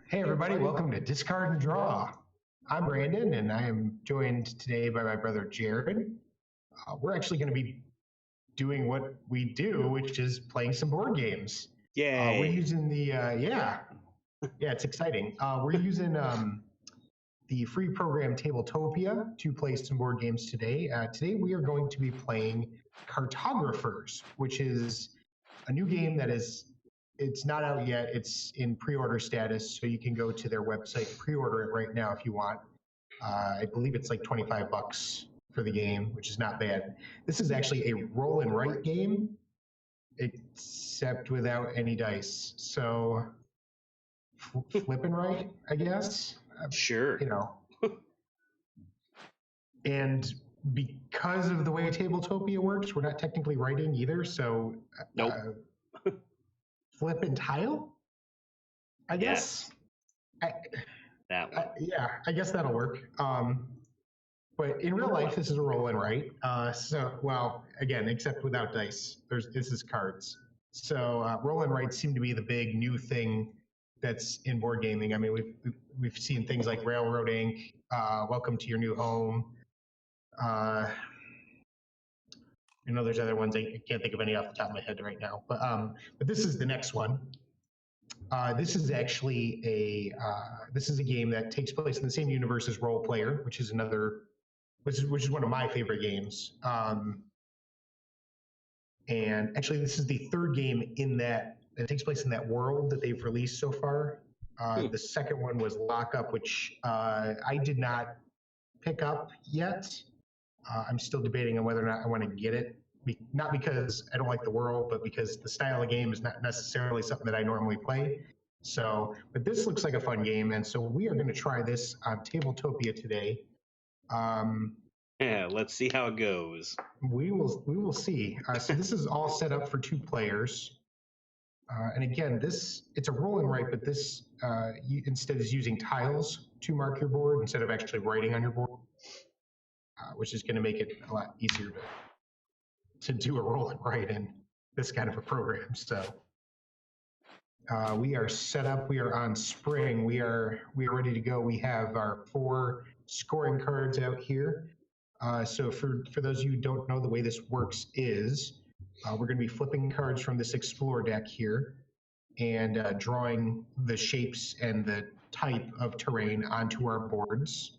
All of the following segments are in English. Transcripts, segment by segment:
Hey everybody, welcome to Discard and Draw. I'm Brandon and I am joined today by my brother Jared. We're actually going to be doing what we do, which is playing some board games. We're Yay. using yeah, it's exciting. We're using the free program Tabletopia to play some board games today. Today we are going to be playing Cartographers, which is a new game that it's not out yet. It's in pre-order status, so you can go to their website and pre-order it right now if you want. I believe it's like $25 for the game, which is not bad. This is actually a roll and write game, except without any dice. So flip and write, I guess. Sure. You know. And because of the way Tabletopia works, we're not technically writing either. So Nope. Flip and tile, I guess. That one. Yeah, I guess that'll work. But in real life, this is a roll and write. Again, except without dice. This is cards. So roll and write seem to be the big new thing that's in board gaming. I mean, we've seen things like Railroad Inc., Welcome to Your New Home. I know there's other ones. I can't think of any off the top of my head right now. But this is the next one. This is actually a game that takes place in the same universe as Role Player, which is one of my favorite games. And actually, this is the third game that takes place in that world that they've released so far. The second one was Lockup, which I did not pick up yet. I'm still debating on whether or not I want to get it. Not because I don't like the world, but because the style of game is not necessarily something that I normally play. But this looks like a fun game, and so we are going to try this on Tabletopia today. Yeah, let's see how it goes. We will see. So this is all set up for 2 players. And again, it's a roll and write, but this instead is using tiles to mark your board instead of actually writing on your board, which is going to make it a lot easier to do a roll and write in this kind of a program. So we are set up. We are on spring. We are ready to go. We have our 4 scoring cards out here. So for those of you who don't know, the way this works is we're going to be flipping cards from this Explore deck here and drawing the shapes and the type of terrain onto our boards.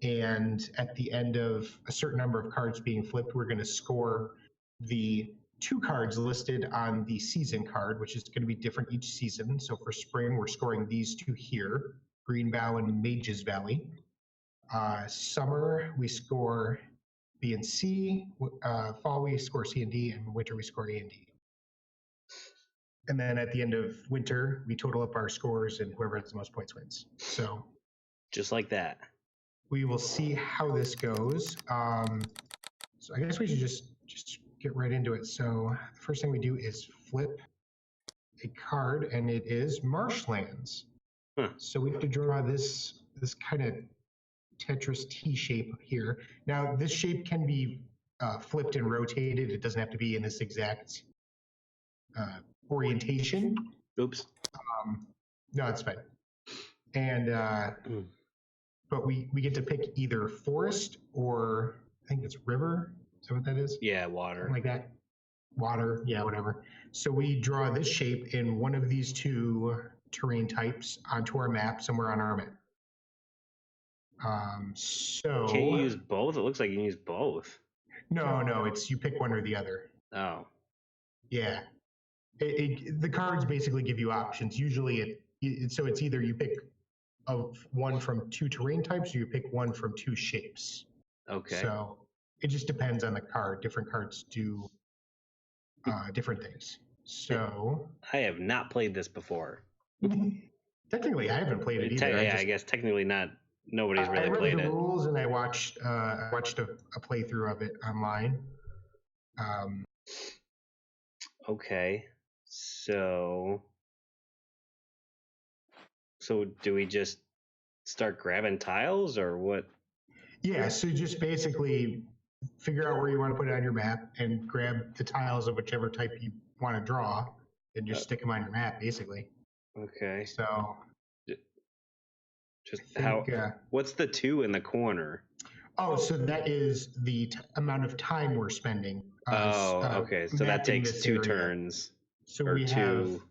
And at the end of a certain number of cards being flipped, we're going to score the 2 cards listed on the season card, which is going to be different each season. So for spring, we're scoring these 2 here, Green Bough and Mage's Valley. Summer, we score B and C. Fall, we score C and D, and winter, we score A and D. And then at the end of winter, we total up our scores, and whoever has the most points wins. So just like that. We will see how this goes. So I guess we should just get right into it. So the first thing we do is flip a card, and it is Marshlands. So we have to draw this kind of Tetris T shape here. Now this shape can be flipped and rotated. It doesn't have to be in this exact orientation. Oops. No, it's fine. And but we get to pick either forest or I think it's river. Is that what that is? Yeah, water. Something like that. Water, yeah, whatever. So we draw this shape in one of these 2 terrain types onto our map, somewhere on our map. So can you use both? It looks like you can use both. No, it's you pick one or the other. Oh. Yeah. The cards basically give you options. Usually so it's either you pick one from 2 terrain types or you pick one from 2 shapes. Okay. So it just depends on the card. Different cards do different things. So I have not played this before. Technically, I haven't played it either. I guess technically not. Nobody's really played it. I read the rules and I watched a playthrough of it online. Okay. So do we just start grabbing tiles or what? Yeah, so just basically figure out where you want to put it on your map and grab the tiles of whichever type you want to draw and just stick them on your map, basically. Okay. So Just I think, what's the 2 in the corner? Oh, so that is the amount of time we're spending. Okay. So that mapping takes this 2 area. turns. So or we have, two.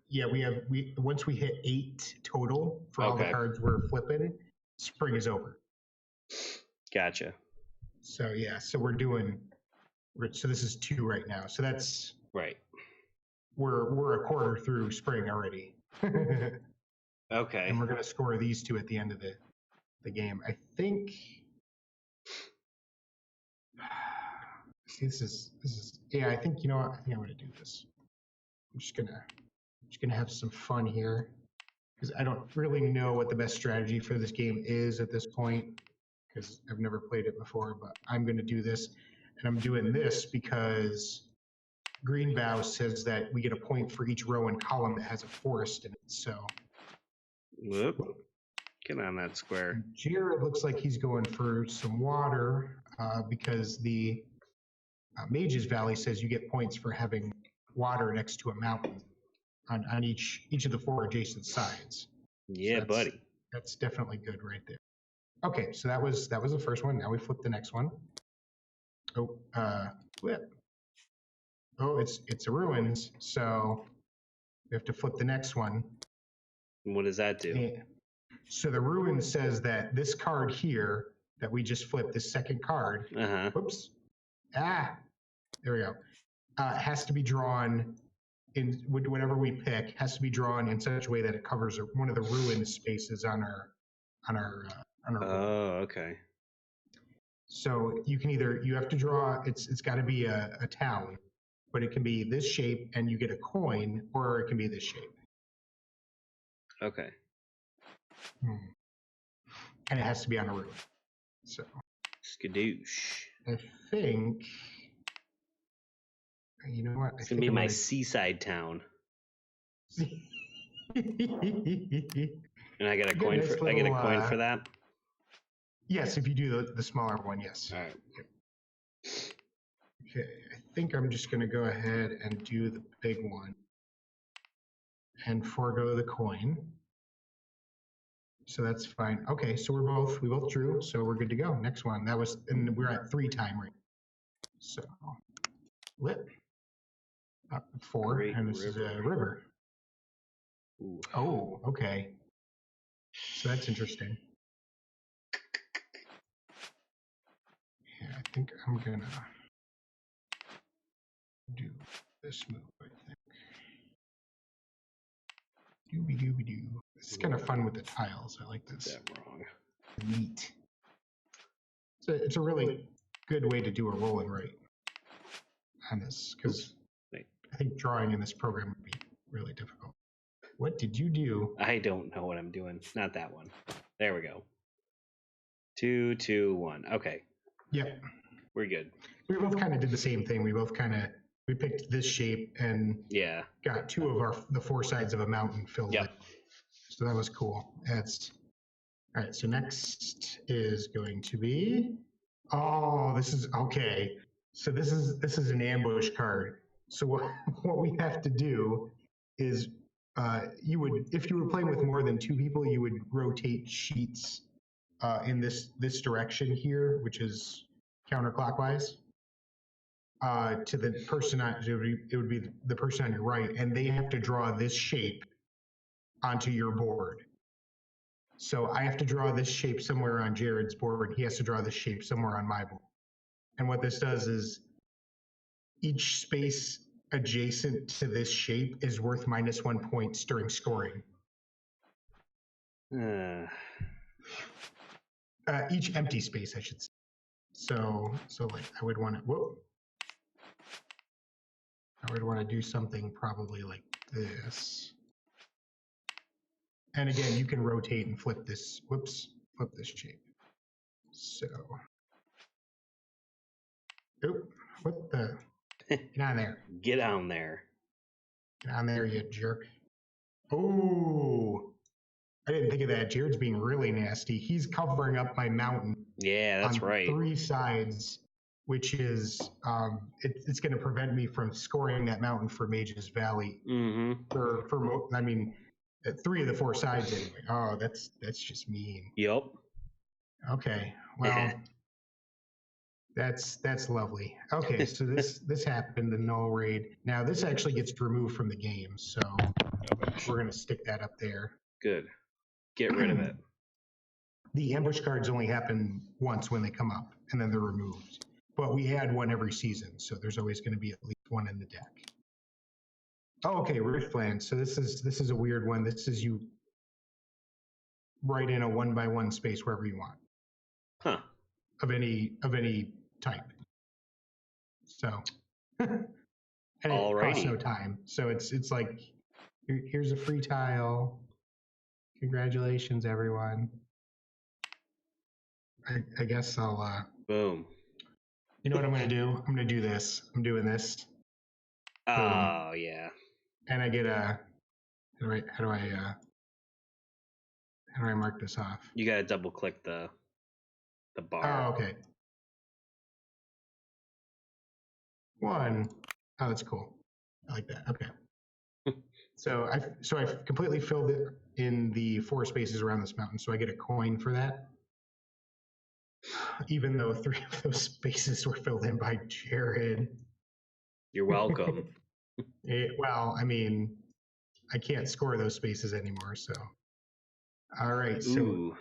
once we hit 8 total for all the cards we're flipping, spring is over. Gotcha. So yeah, so so this is 2 right now. So that's right. We're a quarter through spring already. Okay. And we're gonna score these 2 at the end of the game. I think. See, this is yeah. I think, you know what? I think I'm gonna do this. I'm just gonna have some fun here, because I don't really know what the best strategy for this game is at this point, because I've never played it before. But I'm gonna do this, and I'm doing this because Greenbow says that we get a point for each row and column that has a forest in it. So. Whoop. Get on that square. Jared looks like he's going for some water, because the Mage's Valley says you get points for having water next to a mountain on each of the 4 adjacent sides. Yeah, so buddy. That's definitely good right there. Okay, so that was the first one. Now we flip the next one. Oh, flip. Oh, it's a ruins. So we have to flip the next one. And what does that do? And so the ruin says that this card here that we just flipped, this second card, whoops, there we go, has to be drawn in whenever we pick, has to be drawn in such a way that it covers one of the ruin spaces on our board. Okay. So you have to draw. It's got to be a town, but it can be this shape and you get a coin, or it can be this shape. Okay. And it has to be on a ruin. So. Skadoosh. I think. You know what? It's gonna be my seaside town. And I get a coin for. I get a coin for that. Yes, if you do the smaller one, yes. All right. Okay, I think I'm just going to go ahead and do the big one and forego the coin. So that's fine. Okay, so we both drew, so we're good to go. Next one. And we're at 3 time right. So lip. 4, Great and this is a river. Ooh. Oh, okay. So that's interesting. Yeah, I think I'm gonna do this move, I think. Dooby-dooby-doo. This is kind of fun with the tiles. I like this. That wrong. Neat. It's a really good way to do a roll and write on this, because I think drawing in this program would be really difficult. What did you do? I don't know what I'm doing. Not that one. There we go. 2, 2, 1. Okay. Yep. We're good. We both kind of did the same thing. We picked this shape and got 2 of the 4 sides of a mountain filled in. So that was cool. All right. So next is going to be, this is okay. So this is an ambush card. So what we have to do is, if you were playing with more than 2 people, you would rotate sheets in this direction here, which is counterclockwise, to the person it would be the person on your right, and they have to draw this shape onto your board. So I have to draw this shape somewhere on Jared's board, and he has to draw this shape somewhere on my board. And what this does is each space adjacent to this shape is worth -1 points during scoring. Each empty space, I should say. So like I would want to do something probably like this. And again, you can rotate and flip this. Flip this shape. So, what the? Get on there. Get on there. Get on there, you jerk. Oh, I didn't think of that. Jared's being really nasty. He's covering up my mountain. Yeah, that's on right. 3 sides, which is it's going to prevent me from scoring that mountain for Mage's Valley. Mm-hmm. 3 of the 4 sides anyway. Oh, that's just mean. Yup. Okay, well, that's lovely. Okay, so this happened, the null raid. Now this actually gets removed from the game, so we're gonna stick that up there. Good. Get rid of it. The ambush cards only happen once when they come up, and then they're removed. But we add one every season, so there's always going to be at least one in the deck. Oh, okay, Riftland. So this is a weird one. This is you write in a 1x1 space wherever you want. Huh. Of any type. So and it costs no time. So it's like here's a free tile. Congratulations, everyone. I guess I'll boom. You know what I'm gonna do? I'm gonna do this. I'm doing this. Oh yeah. And I get a how do I mark this off? You gotta double click the bar. Oh, okay. 1. Oh, that's cool. I like that. Okay. So I've completely filled it in the 4 spaces around this mountain, so I get a coin for that. Even though 3 of those spaces were filled in by Jared. You're welcome. Well, I mean, I can't score those spaces anymore, so. All right, so Ooh.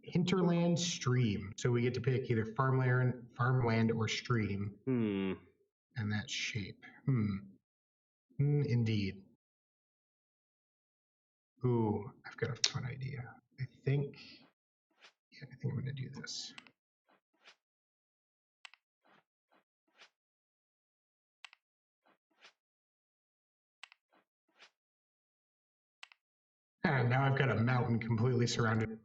Hinterland Stream. So we get to pick either farmland or stream. And that shape. Indeed. Ooh, I've got a fun idea. I think I'm gonna do this. And now I've got a mountain completely surrounded.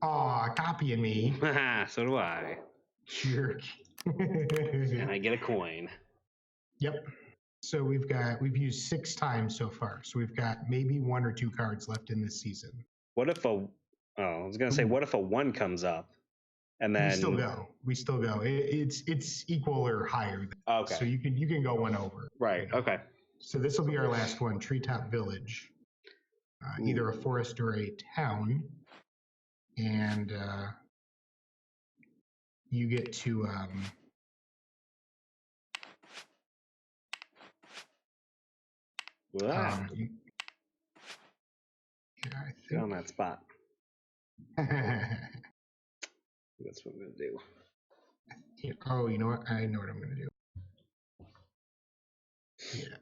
Aw, copying me. So do I. Jerk. And I get a coin. Yep. So we've used 6 times so far. So we've got maybe 1 or 2 cards left in this season. What if I was gonna say, what if a 1 comes up? And then we still go. It's equal or higher. Okay. So you can go 1 over. Right. Okay. So this will be our last one, Treetop Village. Either a forest or a town, and you get to wow. Yeah, I think on that spot. That's what I'm gonna do. Yeah, oh, you know what? I know what I'm gonna do. Yeah,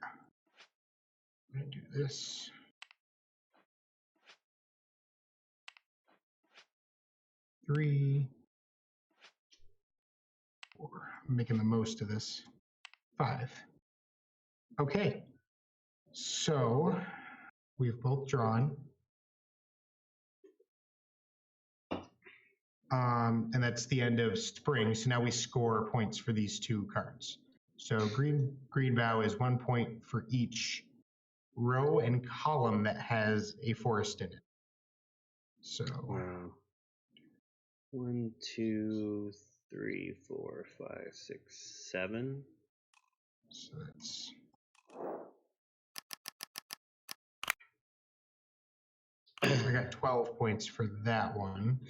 I'm gonna do this. Three, 4. I'm making the most of this. 5. Okay. So we've both drawn. And that's the end of spring. So now we score points for these 2 cards. So green bough is 1 point for each row and column that has a forest in it. So 1, 2, 3, 4, 5, 6, 7. So that's I got 12 points for that one.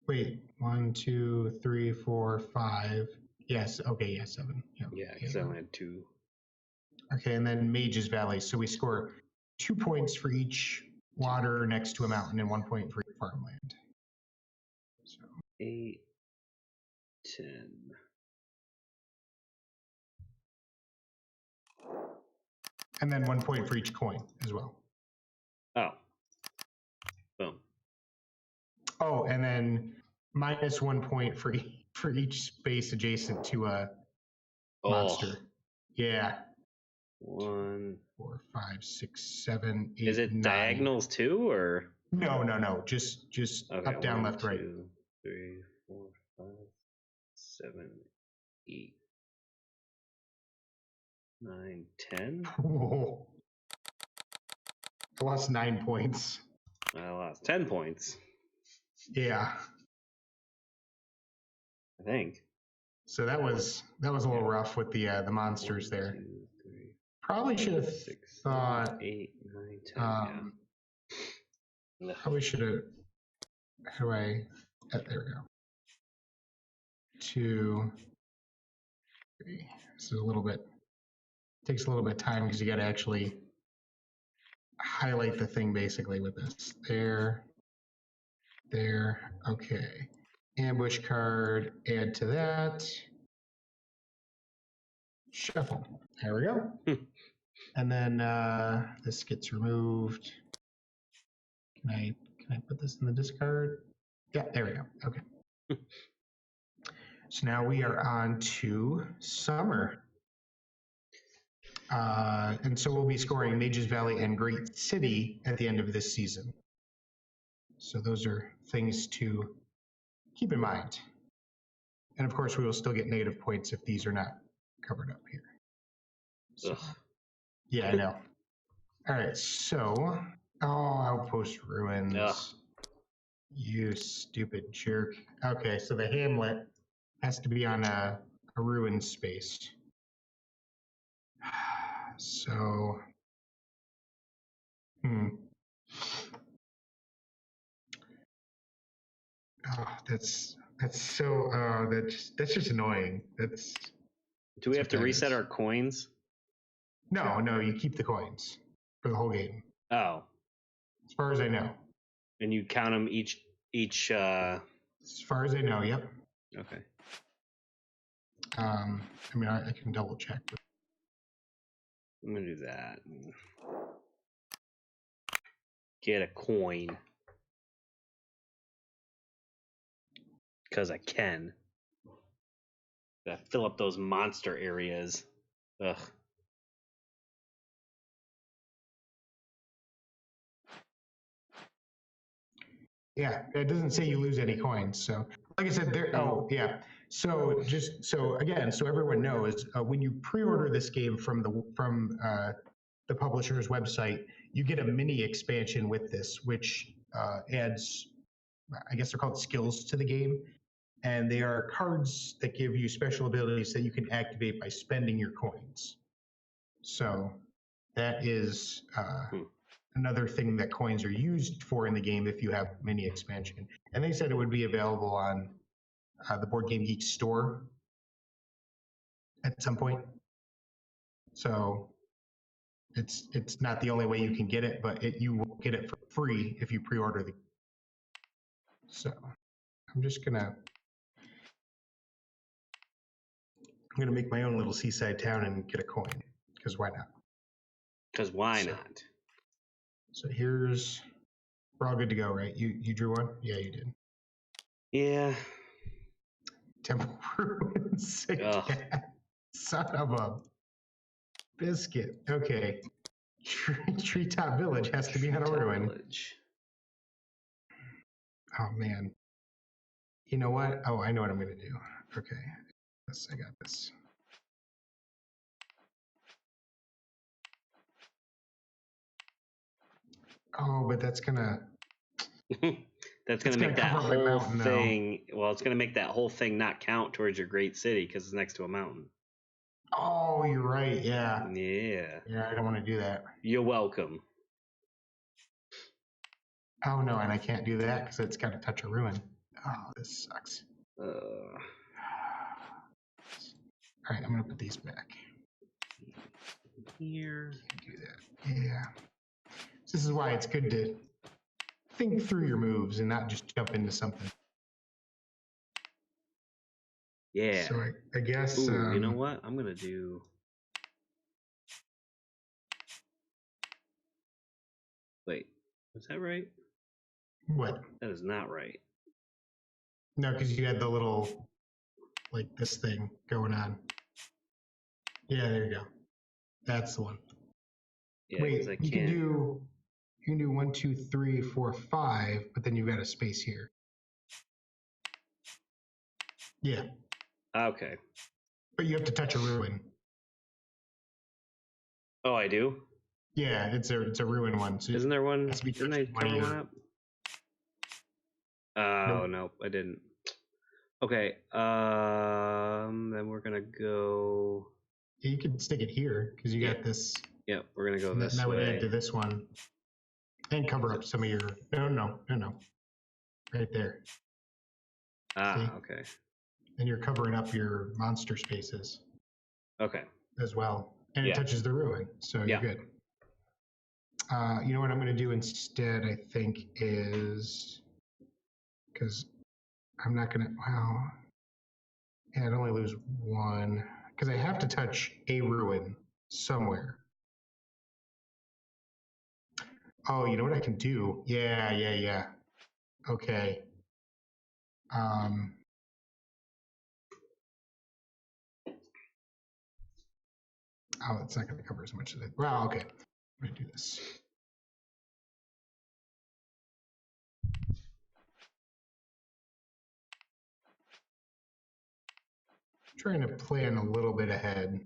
Wait, 1, 2, 3, 4, 5. Yes, okay, yeah, 7. Yeah, because I only had 2. Okay, and then Mage's Valley. So we score 2 points for each water next to a mountain and 1 point for each farmland. So 8, 10. And then 1 point for each coin as well. Oh. Boom. Oh, and then minus 1 point for each space adjacent to a monster. Yeah. 1, 4, 5, 6, 7, 8. Is it 9. diagonals too, or no? Just okay, up, down, 1, left, 2, right. 3, 4, 5, 7, 8, 9, 10. Oh. I lost 9 points. I lost 10 points. Yeah. I think. So that was a little rough with the monsters 1, there. 2, 3, Probably should have 6, thought. 7, 8, 9, 10. Yeah. Probably should have. How do I? There we go. 2, 3. This is a little bit. Takes a little bit of time because you got to actually highlight the thing basically with this. There. Okay. Ambush card. Add to that. Shuffle. There we go. And then this gets removed. Can I put this in the discard? Yeah, there we go. Okay. So now we are on to summer. And so we'll be scoring Mages Valley and Great City at the end of this season. So those are things to keep in mind. And of course, we will still get negative points if these are not covered up here. So, yeah, I know. All right, so, Outpost Ruins. Ugh. You stupid jerk. Okay, so the hamlet has to be on a ruined space. So, that's so that's just annoying. Do we have to reset our coins? No, you keep the coins for the whole game. Oh. As far as I know. And you count them each As far as I know, yep. Okay. I mean, I can double check. I'm gonna do that. Get a coin. Because I can. Gotta fill up those monster areas. Ugh. Yeah, it doesn't say you lose any coins. So, like I said, there. Oh, yeah. So so everyone knows, when you pre-order this game from the publisher's website, you get a mini expansion with this, which adds, I guess they're called skills to the game, and they are cards that give you special abilities that you can activate by spending your coins. So that is another thing that coins are used for in the game if you have mini expansion. And they said it would be available on the Board Game Geek store at some point. So it's not the only way you can get it, but you will get it for free if you pre-order the. So I'm gonna make my own little seaside town and get a coin, because why not? Because why not? So we're all good to go, right? You drew one? Yeah, you did. Yeah. Temple Ruins. Son of a biscuit. Okay. Treetop Village has to be on a ruin. Oh man. You know what? Oh, I know what I'm gonna do. Okay. Yes, I got this. Oh, but that's gonna that's gonna make that whole thing. Well, it's gonna make that whole thing not count towards your great city because it's next to a mountain. Oh, you're right. Yeah. Yeah. Yeah, I don't want to do that. You're welcome. Oh no, and I can't do that because it's got to touch a ruin. Oh, this sucks. All right, I'm gonna put these back. Here. Can't do that. Yeah. This is why it's good to think through your moves and not just jump into something. Yeah. So I guess. Ooh, you know what? I'm gonna do. Wait, is that right? What? That is not right. No, because you had the little, like this thing going on. Yeah, there you go. That's the one. Yeah, wait, I you can do 1, 2, 3, 4, 5, but then you've got a space here. Yeah. Okay. But you have to touch a ruin. Oh, I do? Yeah, it's a ruin one. So isn't there one? Didn't I cover one up? Oh, nope, I didn't. Okay, then we're gonna go. Yeah, you can stick it here because you got this. Yep, we're gonna go this way. That would add to this one, and cover up some of your. No, right there. See? Okay. And you're covering up your monster spaces. Okay. As well, and it touches the ruin, so you're good. You know what I'm going to do instead? I think is because I'm not going to. Wow. Yeah, I'd only lose one because I have to touch a ruin somewhere. Oh, you know what I can do? Yeah. Okay. Oh, it's not going to cover as much as it. Well, okay. I'm going to do this. I'm trying to plan a little bit ahead.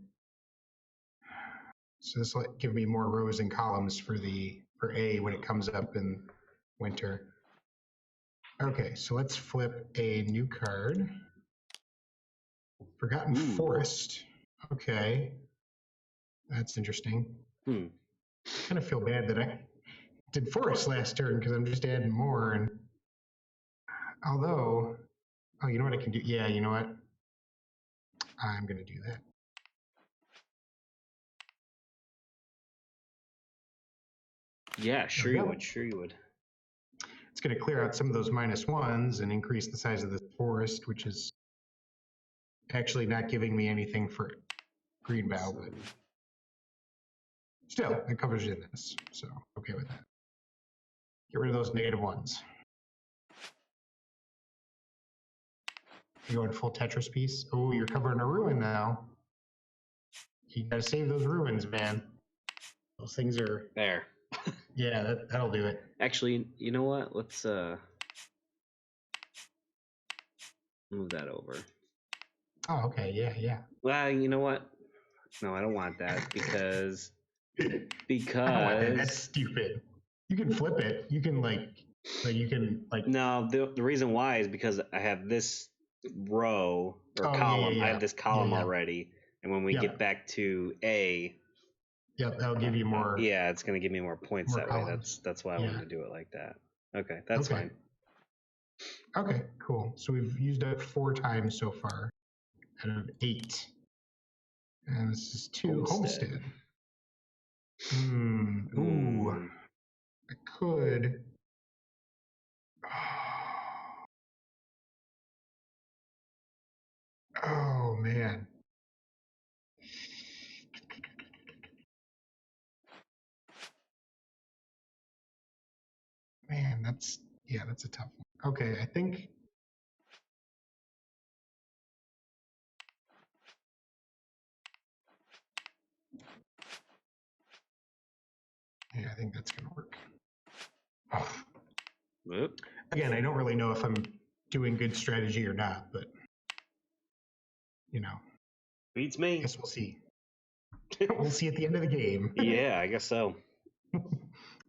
So this will give me more rows and columns for A when it comes up in winter. Okay, so let's flip a new card. Forgotten Forest. Okay. That's interesting. Kind of feel bad that I did Forest last turn because I'm just adding more. And although, oh, you know what I can do? Yeah, you know what? I'm going to do that. Yeah, sure you would. Sure you would. It's going to clear out some of those -1s and increase the size of the forest, which is actually not giving me anything for green bow, but still, it covers in this, so okay with that. Get rid of those -1s. You going full Tetris piece? Oh, you're covering a ruin now. You gotta save those ruins, man. Those things are there. Yeah, that'll do it. Actually, you know what? Let's move that over. Oh, okay, yeah. Well, you know what? No, I don't want that because I don't want that. That's stupid. You can flip it. You can No, the reason why is because I have this row or column. Yeah. I have this column already, and when we get back to A. Yep, that'll give you more. Yeah, it's going to give me more points that columns. Way. That's why I wanted to do it like that. Okay, that's fine. Okay, cool. So we've used it 4 times so far out of 8. And this is 2. Homestead. Ooh. I could. Oh, man. Man, that's a tough one. Okay, I think. Yeah, I think that's going to work. Again, I don't really know if I'm doing good strategy or not, but, Beats me. I guess we'll see. We'll see at the end of the game. Yeah, I guess so.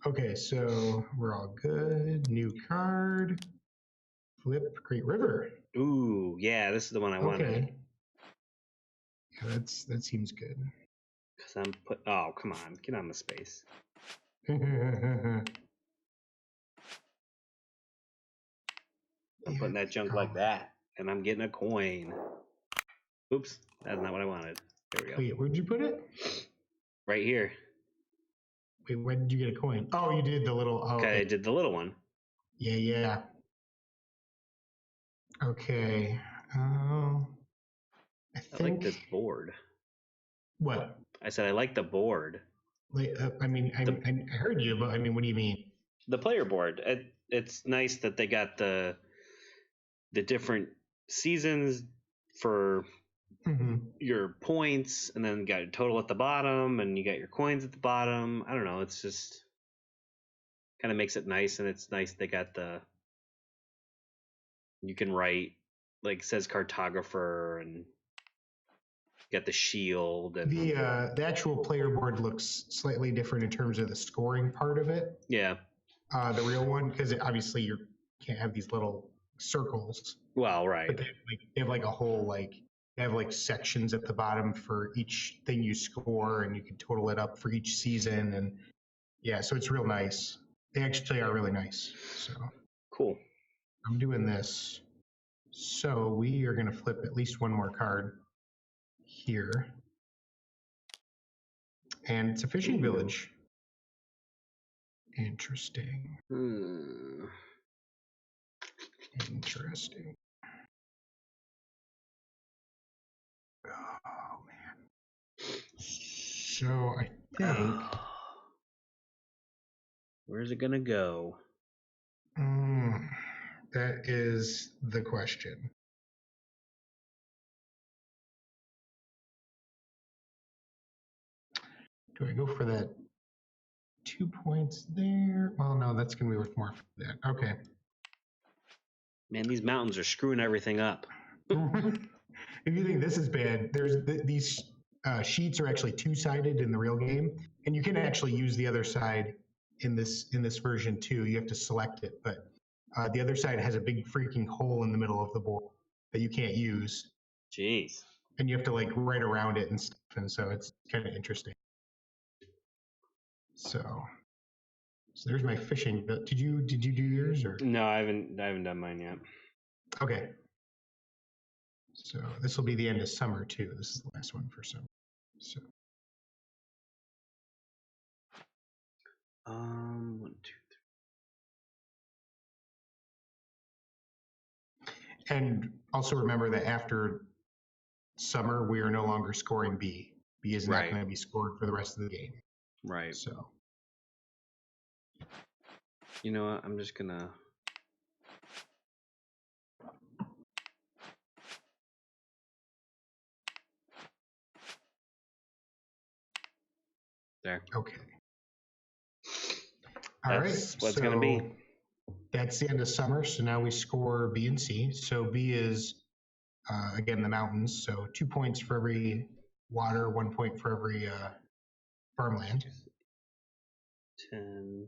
Okay, so we're all good. New card. Flip Great River. Ooh, yeah, this is the one I wanted. Okay. Yeah, that seems good. Because oh, come on, get on the space. I'm putting that junk like that, and I'm getting a coin. Oops, that's not what I wanted. There we go. Wait, where'd you put it? Right here. Wait, when did you get a coin? Oh, you did the little. Oh, okay, I did the little one. Yeah. Okay. I like this board. What? I said I like the board. I mean, I heard you, but I mean, what do you mean? The player board. It's nice that they got the different seasons for your points, and then you got your total at the bottom, and you got your coins at the bottom. I don't know. It's just kind of makes it nice, and it's nice they got you can write, like, it says cartographer, and got the shield, and the actual player board looks slightly different in terms of the scoring part of it. Yeah. The real one, because obviously you can't have these little circles. Well, right. But they have like a whole they have like sections at the bottom for each thing you score, and you can total it up for each season. And yeah, so it's real nice. They actually are really nice. So cool. I'm doing this. So we are going to flip at least one more card here. And it's a fishing village. Interesting. Interesting. Oh, man. So I think... Where's it going to go? That is the question. Do I go for that 2 points there? Well, no, that's going to be worth more for that. Okay. Man, these mountains are screwing everything up. If you think this is bad, there's these sheets are actually two-sided in the real game, and you can actually use the other side in this version too. You have to select it, but the other side has a big freaking hole in the middle of the board that you can't use. Jeez. And you have to like write around it and stuff, and so it's kind of interesting. So there's my fishing. Did you do yours or? No, I haven't done mine yet. Okay. So this will be the end of summer too. This is the last one for summer. So 1, 2, 3. And also remember that after summer, we are no longer scoring B. B is not going to be scored for the rest of the game. Right. So. You know what? I'm just gonna. There. Okay. All right. That's what it's gonna be. That's the end of summer. So now we score B and C. So B is again the mountains. So 2 points for every water, 1 point for every farmland. 10,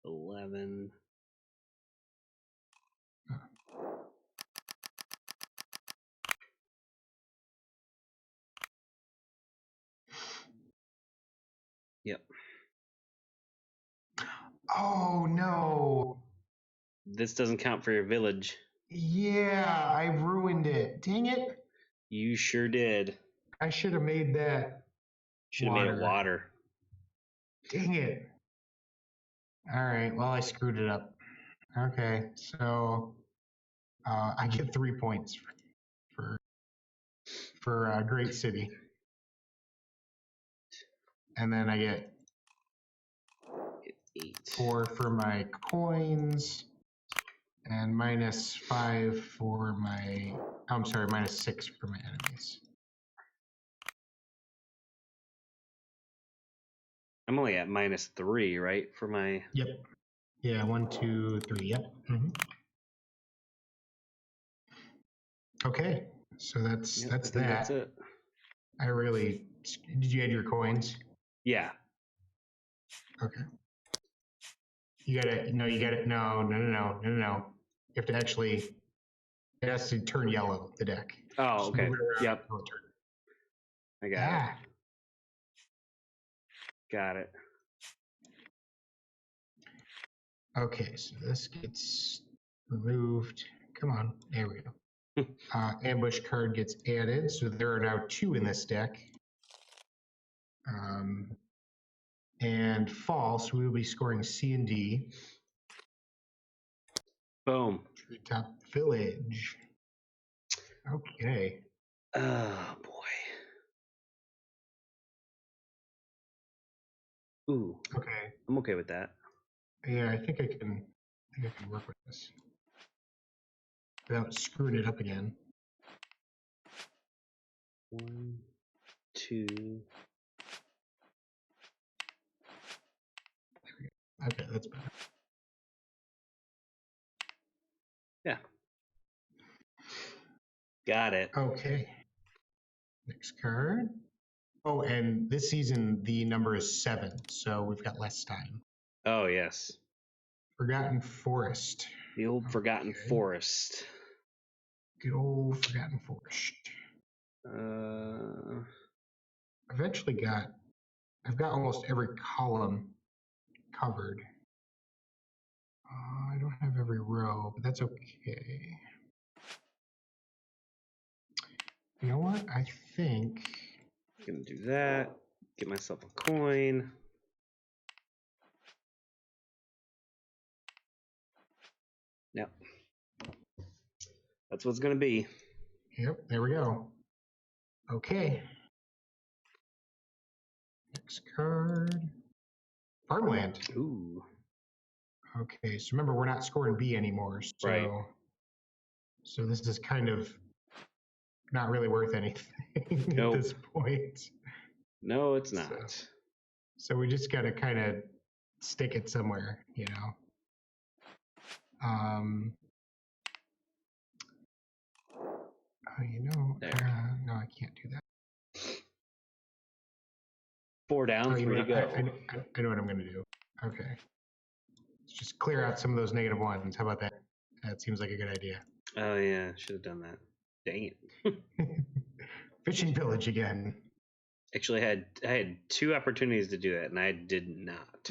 11. Yep. Oh no. This doesn't count for your village. Yeah, I ruined it. Dang it. You sure did. I should have made that. Should have made it water. Dang it. All right, well, I screwed it up. Okay, so I get 3 points for Great City. And then I get 8. 4 for my coins, and -5 for my, I'm sorry, -6 for my enemies. I'm only at -3, right? For my. Yep. Yeah, 1, 2, 3. Yep. Mm-hmm. Okay, so that's that. That's it. I really. Did you add your coins? Yeah. Okay. You gotta. No, you gotta. No. You have to actually. It has to turn yellow. The deck. Oh, okay. Yep. I got it. Got it. Okay, so this gets removed. Come on, there we go. Ambush card gets added, so there are now 2 in this deck. And false, we will be scoring C and D. Boom. Treetop Village. Okay. Oh boy. Ooh. Okay. I'm okay with that. Yeah, I think I can work with this without screwing it up again. 1, 2. Okay, that's better. Yeah. Got it. Okay. Next card. Oh, and this season the number is 7, so we've got less time. Oh, yes. Forgotten Forest. The old Forgotten Forest. Good old Forgotten Forest. I've got almost every column covered. I don't have every row, but that's okay. You know what? I think I'm gonna do that. Get myself a coin. Yep. That's what it's gonna be. Yep, there we go. Okay. Next card. Farmland. Ooh. Okay, so remember we're not scoring B anymore, so Right. So this is kind of not really worth anything Nope. at this point. No, it's not. So we just gotta kind of stick it somewhere, you know. No, I can't do that. 4 down, 3 to go. I know what I'm gonna do. Okay. Let's just clear out some of those negative ones. How about that? That seems like a good idea. Oh yeah, should have done that. Dang it. Fishing village again. Actually, I had 2 opportunities to do that, and I did not.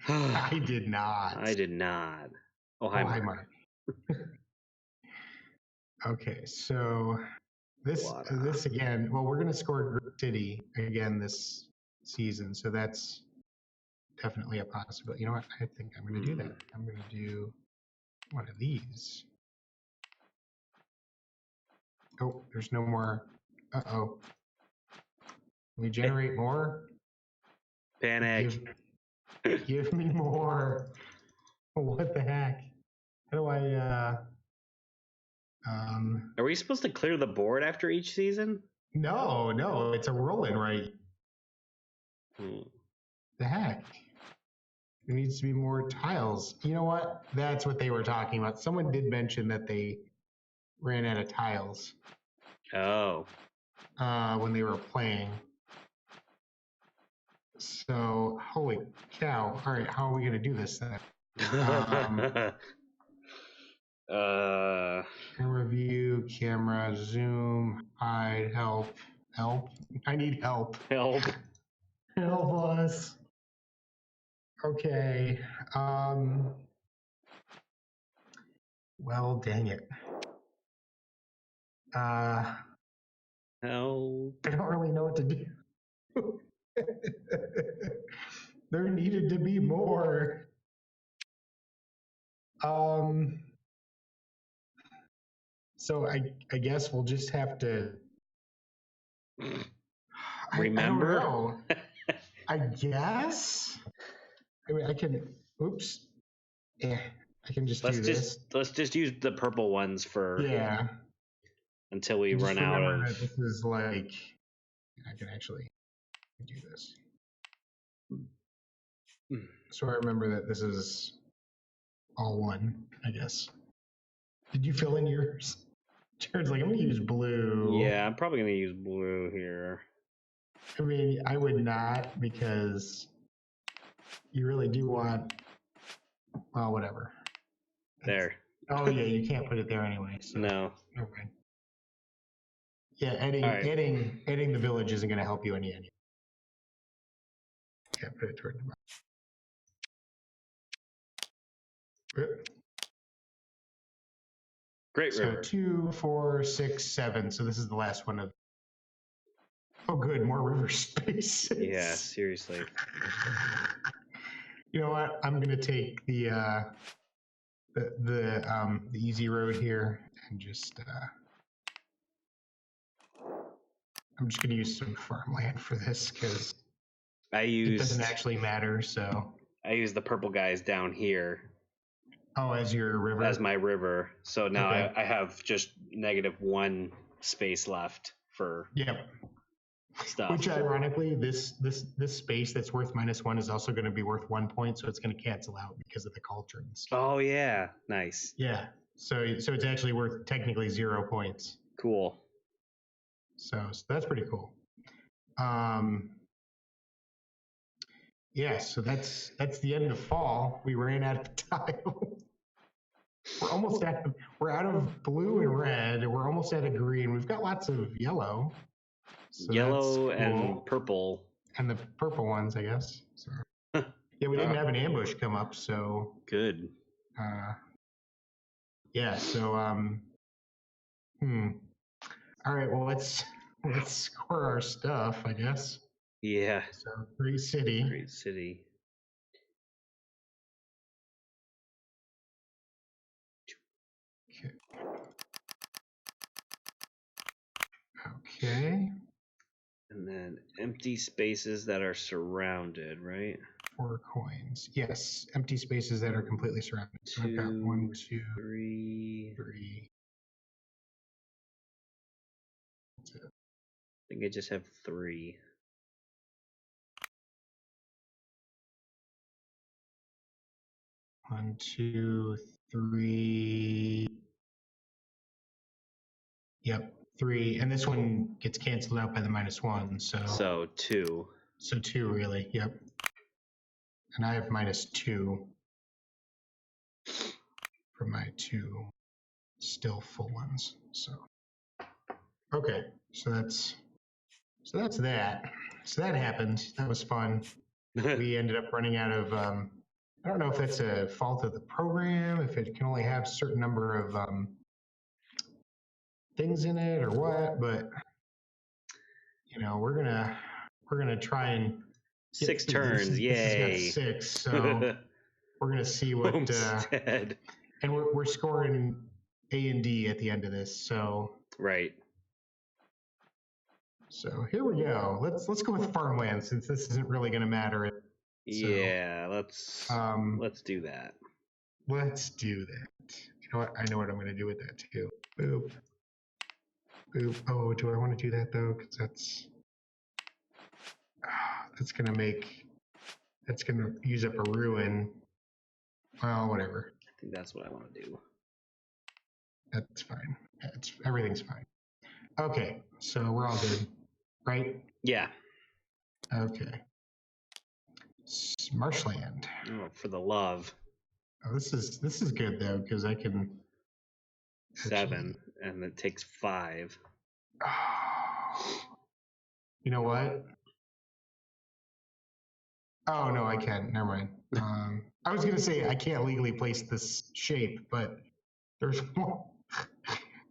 I did not. I did not. Oh, hi, Mark. Okay, so this again. Well, we're gonna score Group City again this season, so that's definitely a possibility. You know what? I think I'm gonna do that. I'm gonna do one of these. Oh, there's no more. Uh-oh. Can we generate more? Panic. Give me more. What the heck? How do I, Are we supposed to clear the board after each season? No, it's a rolling, right? The heck? There needs to be more tiles. You know what? That's what they were talking about. Someone did mention that they ran out of tiles. Oh. When they were playing. So, holy cow. All right, how are we going to do this then? Camera view, camera, zoom, hide, help. I need help. Help us. Okay. Well, dang it. Help. I don't really know what to do. There needed to be more. So I guess we'll just have to remember. I don't know. I guess. I mean, I can. Oops. Yeah, I can just do this. Let's just use the purple ones for. Yeah. Until we run out of. That this is like. I can actually do this. So I remember that this is all one, I guess. Did you fill in yours? Jared's like, I'm going to use blue. Yeah, I'm probably going to use blue here. I mean, I would not because you really do want, well, whatever. There. Oh, yeah, you can't put it there anyway. So. No. Okay. Yeah, adding the village isn't going to help you any. Yeah, put it toward the bottom. Great river. So 2, 4, 6, 7. So this is the last one of. Oh, good, more river spaces. Yeah, seriously. You know what? I'm gonna take the easy road here and just. I'm just gonna use some farmland for this because it doesn't actually matter. So I use the purple guys down here. Oh, as your river? As my river. So now I have just -1 space left for stuff. Which ironically, this space that's worth -1 is also going to be worth 1 point, so it's going to cancel out because of the cauldrons. Oh yeah, nice. Yeah, so it's actually worth technically 0 points. Cool. So that's pretty cool. Yeah, so that's the end of fall. We ran out of tiles. we're out of blue and red, and we're almost out of green. We've got lots of yellow. So yellow that's cool. and purple. And the purple ones, I guess. So. Yeah, we didn't have an ambush come up, so. Good. Yeah, so all right, well let's score our stuff, I guess. Yeah. So Great City. Great City. Okay. And then empty spaces that are surrounded, right? 4 coins. Yes, empty spaces that are completely surrounded. So I've got 1, 2, 3. That's it. I think I just have 3. 1, 2, 3. Yep, 3. And this one gets canceled out by the -1, So 2. So 2, really, yep. And I have -2 for my 2 still full ones. So okay, so that's that. So that happened. That was fun. We ended up running out of I don't know if that's a fault of the program, if it can only have a certain number of things in it or what, but you know, we're gonna try and 6 turns, yay. This has got 6, so we're gonna see what and we're scoring A and D at the end of this, so right. So here we go. Let's go with farmland since this isn't really gonna matter. So, yeah, let's do that. Let's do that. You know what? I know what I'm gonna do with that too. Boop. Boop. Oh, do I want to do that though? Because that's gonna use up a ruin. Well, whatever. I think that's what I want to do. That's fine. Everything's fine. Okay, so we're all good, right? Yeah. Okay. Marshland. Oh, for the love. Oh, this is good though because I can. 7, and it takes 5. You know what? Oh no, I can't. Never mind. I was gonna say I can't legally place this shape, but there's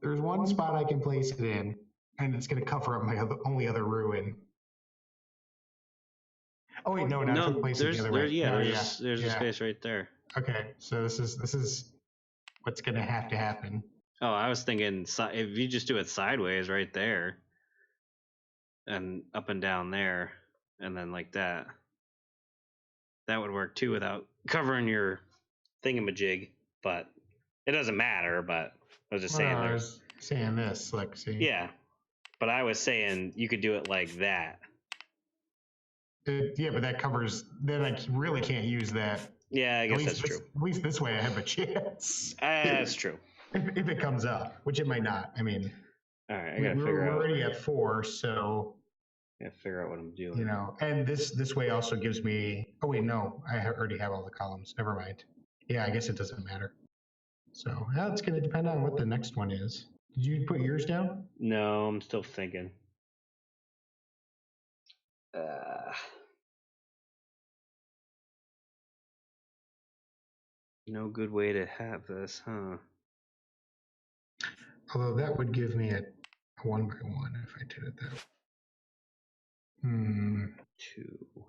one spot I can place it in, and it's gonna cover up my only other ruin. Oh wait, no, I can place it the other way. There's a space right there. Okay, so this is what's gonna have to happen. Oh, I was thinking if you just do it sideways right there, and up and down there, and then like that. That would work too without covering your thingamajig, but it doesn't matter. But I was just saying. I was saying this, like, see. Yeah, but I was saying you could do it like that. Yeah, but that covers. Then I really can't use that. Yeah, I guess that's true. At least this way I have a chance. That's true. If it comes up, which it might not. I mean, all right, I gotta figure out. We're already at 4, so. I gotta figure out what I'm doing. You know, and this way also gives me. Oh wait, no, I already have all the columns. Never mind. Yeah, I guess it doesn't matter. So it's going to depend on what the next one is. Did you put yours down? No, I'm still thinking. No good way to have this, huh? Although that would give me a 1 by 1 if I did it that way. 2.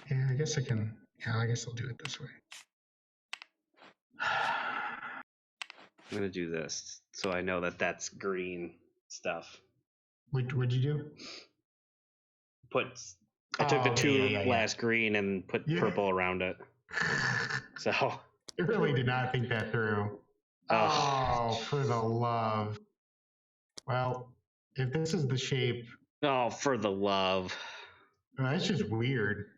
Yeah, I guess I can. Yeah, I guess I'll do it this way. I'm gonna do this so I know that that's green stuff. What'd you do? I took the 2 last green and put purple around it. So I really did not think that through. Oh, for the love. Well, if this is the shape. Oh, for the love. That's just weird.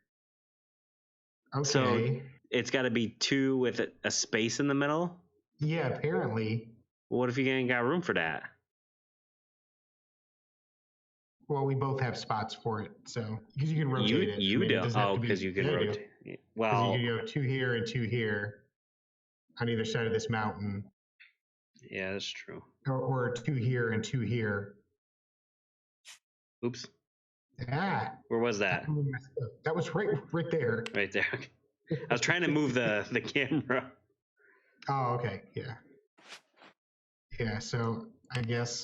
Okay. So it's got to be 2 with a space in the middle? Yeah, apparently. What if you ain't got room for that? Well, we both have spots for it, so because you can rotate it. You don't. Oh, because you can rotate. Because Well, you can go 2 here and 2 here on either side of this mountain. Yeah, that's true. Or 2 here and 2 here. Oops. Ah. Where was that? That was right there. Right there. I was trying to move the camera. Oh, okay. Yeah. Yeah, so I guess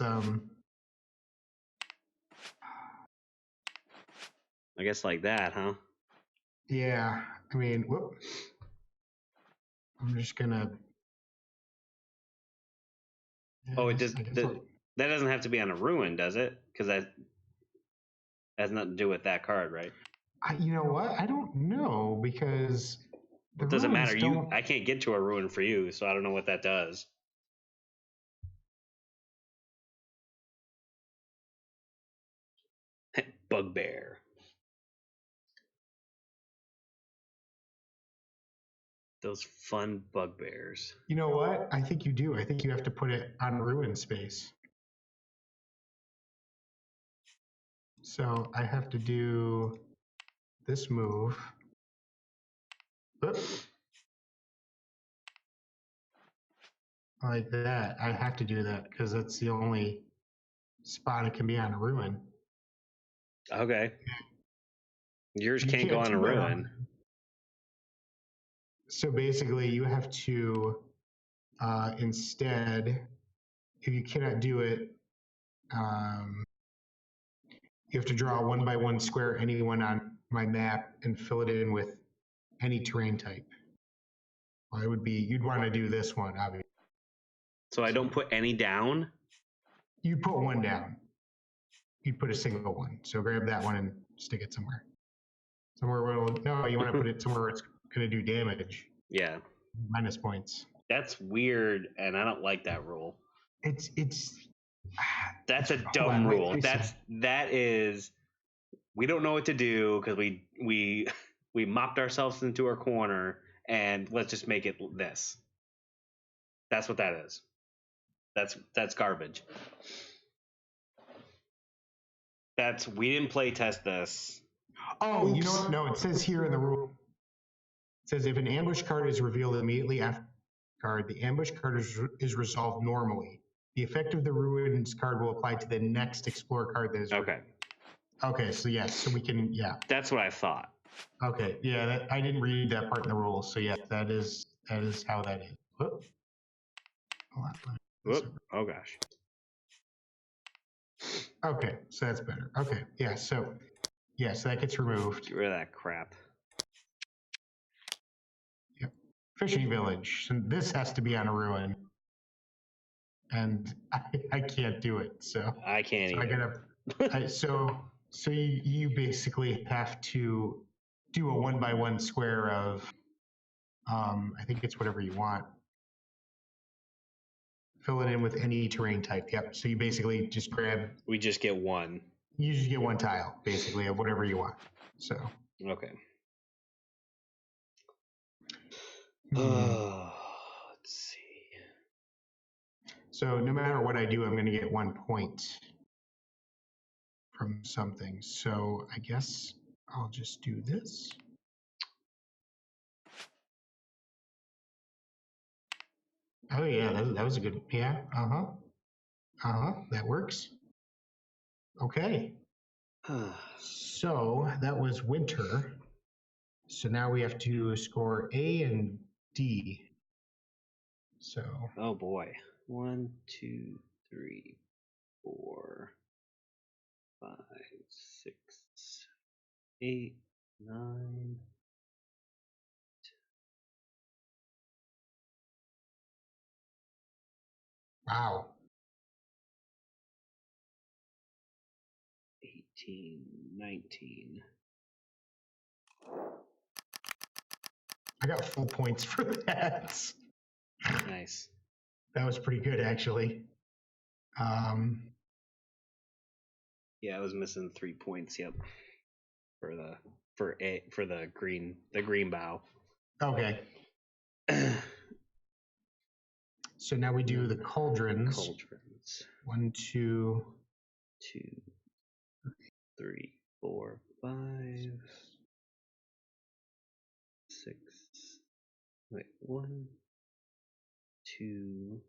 like that, huh? Yeah. I mean, whoop. I'm just gonna. Oh, it does. That doesn't have to be on a ruin, does it? Because that has nothing to do with that card, right? You know what? I don't know because it doesn't matter. I can't get to a ruin for you, so I don't know what that does. Bugbear. Those fun bugbears. You know what? I think you do. I think you have to put it on ruin space. So I have to do this move. Oops. Like that. I have to do that because that's the only spot it can be on a ruin. Okay. Yours can't go on a ruin. So basically, you have to instead, if you cannot do it, you have to draw a 1x1 square anyone on my map and fill it in with any terrain type. Well, it would be, you'd want to do this one, obviously. So I don't put any down? You put one down. You'd put a single one. So grab that one and stick it somewhere. Somewhere where it'll, no, you want to put it somewhere where it's going to do damage. Yeah. Minus points. That's weird, and I don't like that rule. That's a dumb rule. That is, we don't know what to do because we mopped ourselves into our corner, and let's just make it this. That's what that is. That's garbage. We didn't play test this. Oh, oops. You know what? No, it says here in the rule. It says if an ambush card is revealed immediately after the card, the ambush card is resolved normally. The effect of the ruins card will apply to the next explore card that is okay. Okay, so yes, so we can, yeah. That's what I thought. Okay, yeah, I didn't read that part in the rules, so yeah, that is how that is. Whoop. Whoop. Oh gosh. Okay, so that's better. Okay, yeah, so that gets removed. Get rid of that crap. Yep. Fishing village. So this has to be on a ruin. And I can't do it, so I can't either. So you basically have to do a 1x1 square of I think it's whatever you want. Fill it in with any terrain type. Yep. So you basically just grab. We just get one. You just get one tile, basically, of whatever you want. So. Okay. Let's see. So no matter what I do, I'm going to get 1 point from something. So I guess I'll just do this. Oh yeah, that was a good, yeah, that works. Okay. So that was winter. So now we have to score A and D. So. Oh boy. 1, 2, 3, 4, 5, 6, 8, 9. Wow. 18, 19. I got full points for that. Nice. That was pretty good, actually. Yeah, I was missing 3 points. Yep. For the green bow. Okay. So now we do the cauldrons. 1, 2, 3, 4, 5, 6. Wait, 1, 2,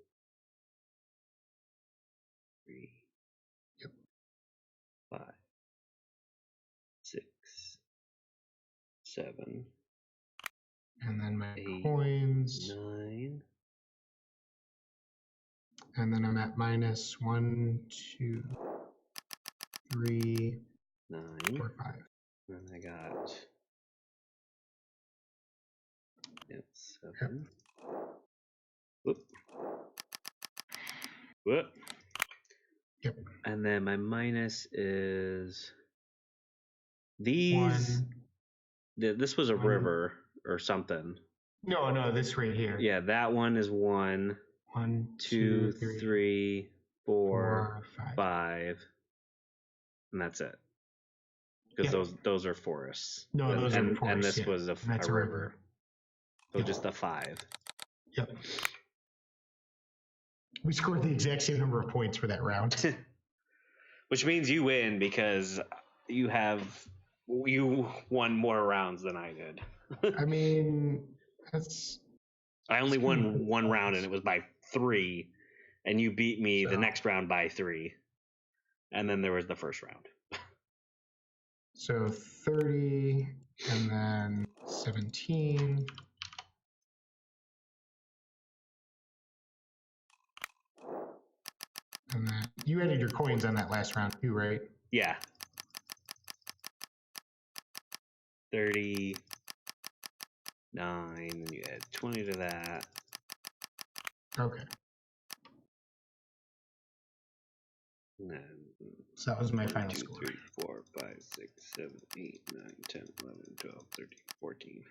3. Yep. 5, 6, 7. And then my 8, coins. 9. And then I'm at minus 1, 2, 3, 9. 4, 5. And I got 7. Whoop. Whoop. Yep. And then my minus is these. 1. This was a 1. river or something. No, this right here. Yeah, that one is 1. 1, 2, 3, 4, 5. And that's it. Because those are forests. No, those are forests. And this was a river. So just a 5. Yep. We scored the exact same number of points for that round. Which means you win because you won more rounds than I did. I mean, I only won one round and it was by 3, and you beat me the next round by 3, and then there was the first round. So 30 and then 17. And then you added your coins on that last round too, right? Yeah. 39, and you add 20 to that. Okay. And then, so that was my 1, final 2, score. 3, 4, 5, 6, 7, 8, 9, 10, 11, 12, 13, 14.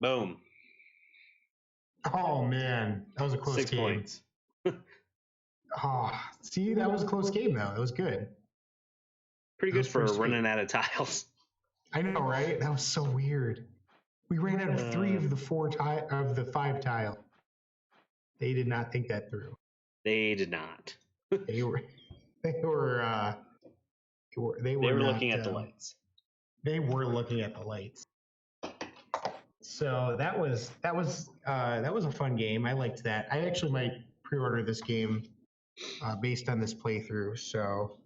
Boom. Oh man, that was a close 6 game. points. See, that was a close game though. It was good. Pretty good for running out of tiles. I know, right? That was so weird. We ran out of 3 of the 5 tile. They did not think that through. They did not. They were looking at the lights. They were looking at the lights. So that was a fun game. I liked that. I actually might pre-order this game based on this playthrough. So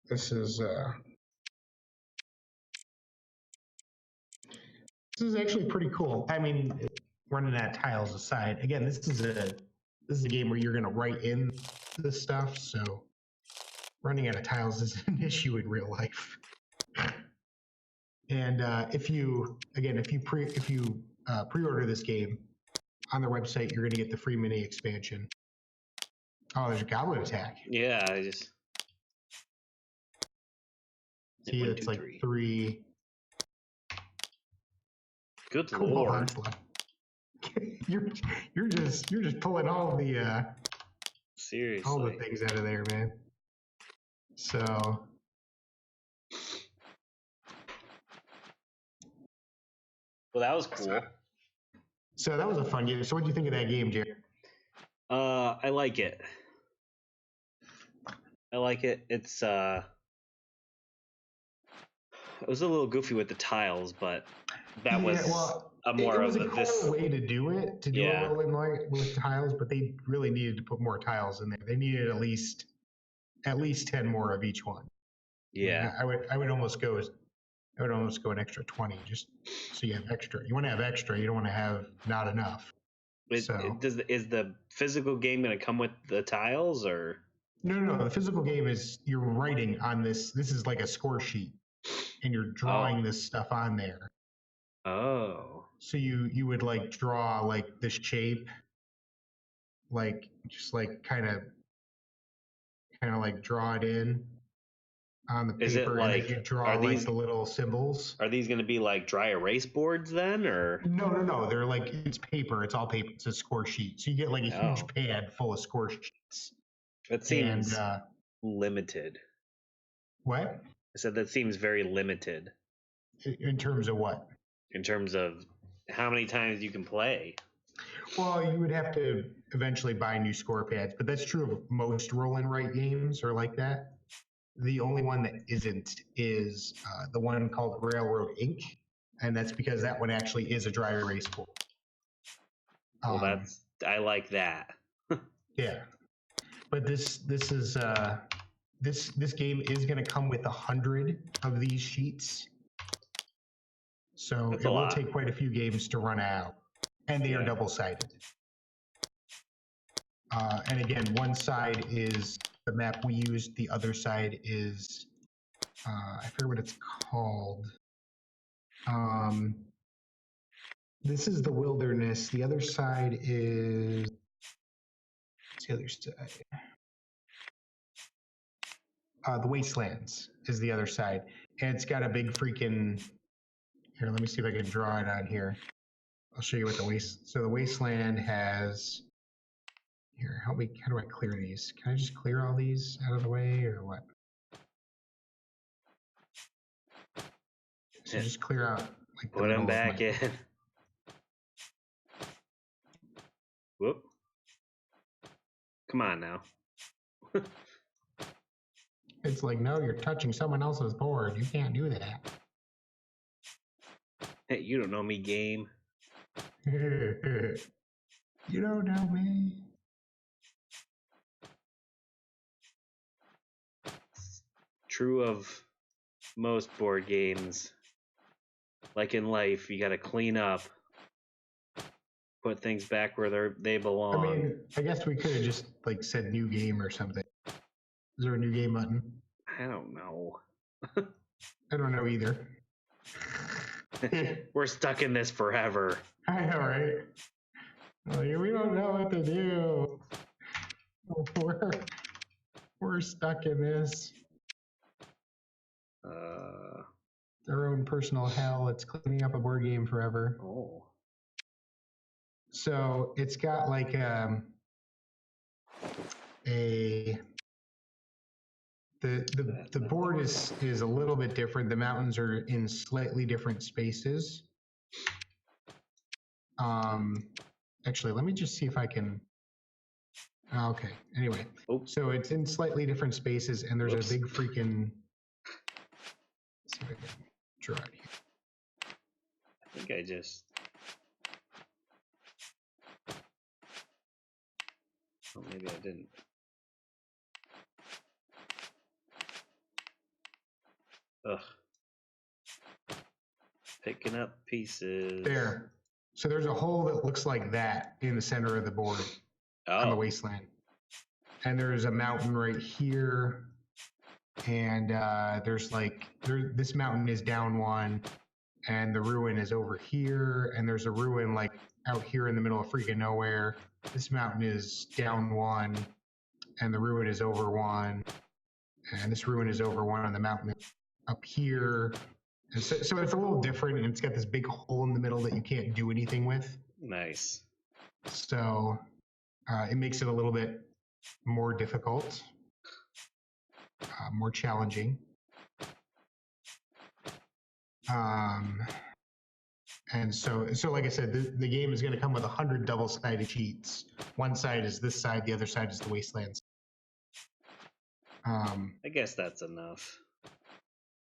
this is actually pretty cool. I mean, running at tiles aside, again, this is a game where you're going to write in the stuff. So running out of tiles is an issue in real life. And if you pre-order this game on their website, you're going to get the free mini expansion. Oh, there's a goblin attack. Yeah, I just see it's like 3. Good Lord. You're just pulling all the seriously all the things out of there, man. So well, that was cool. So that was a fun game. So what do you think of that game, Jerry? I like it. It's it was a little goofy with the tiles, but that was more of this way to do it. A rolling light with tiles, but they really needed to put more tiles in there. They needed at least 10 more of each one. Yeah, I would almost go an extra 20, just so you have extra. You want to have extra. You don't want to have not enough. Is the physical game going to come with the tiles, or? No. The physical game is you're writing on this. This is like a score sheet, and you're drawing this stuff on there. Oh. So you would like draw like this shape, like just like kind of like draw it in on the paper. Is it like, and then you draw like the little symbols? Are these going to be like dry erase boards then, or? No. They're like, it's paper. It's all paper. It's a score sheet. So you get like a huge pad full of score sheets. That seems limited. What? I said that seems very limited. In terms of what? In terms of how many times you can play. Well, you would have to. eventually buy new score pads, but that's true of most roll and write games are like that. The only one that isn't is the one called Railroad Inc., and that's because that one actually is a dry erase board. Well, I like that. Yeah, but this game is going to come with 100 of these sheets, so That's it will take quite a few games to run out, and they are double-sided. And again, one side is the map we used, the other side is I forget what it's called. This is the wilderness. The other side is. What's the other side? The wastelands is the other side, and it's got a big freaking. Here, let me see if I can draw it on here. I'll show you what the waste. So the wasteland has. Here, help me. How do I clear these? Can I just clear all these out of the way, or what? So just clear out like put them back in. Whoop. Come on now. It's like, no, you're touching someone else's board. You can't do that. Hey, you don't know me, game. You don't know me. True of most board games. Like in life, you got to clean up, put things back where they belong. I mean, I guess we could have just like said new game or something. Is there a new game button? I don't know. I don't know either. We're stuck in this forever. I know, right? Like, we don't know what to do. We're stuck in this. Their own personal hell. It's cleaning up a board game forever. Oh. So it's got like the board is a little bit different. The mountains are in slightly different spaces. Actually, let me just see if I can. Okay. Anyway, so it's in slightly different spaces, and there's a big freaking. Let's see if I can draw it here. I think I just. Oh, maybe I didn't. Ugh. Picking up pieces. There. So there's a hole that looks like that in the center of the board on the wasteland. And there's a mountain right here. And there's like, this mountain is down one, and the ruin is over here. And there's a ruin like out here in the middle of freaking nowhere. This mountain is down one, and the ruin is over one. And this ruin is over one on the mountain up here. And so it's a little different, and it's got this big hole in the middle that you can't do anything with. Nice. So it makes it a little bit more difficult, more challenging. And so like I said, the game is going to come with 100 double-sided sheets. One side is this side, the other side is the wastelands. I guess that's enough.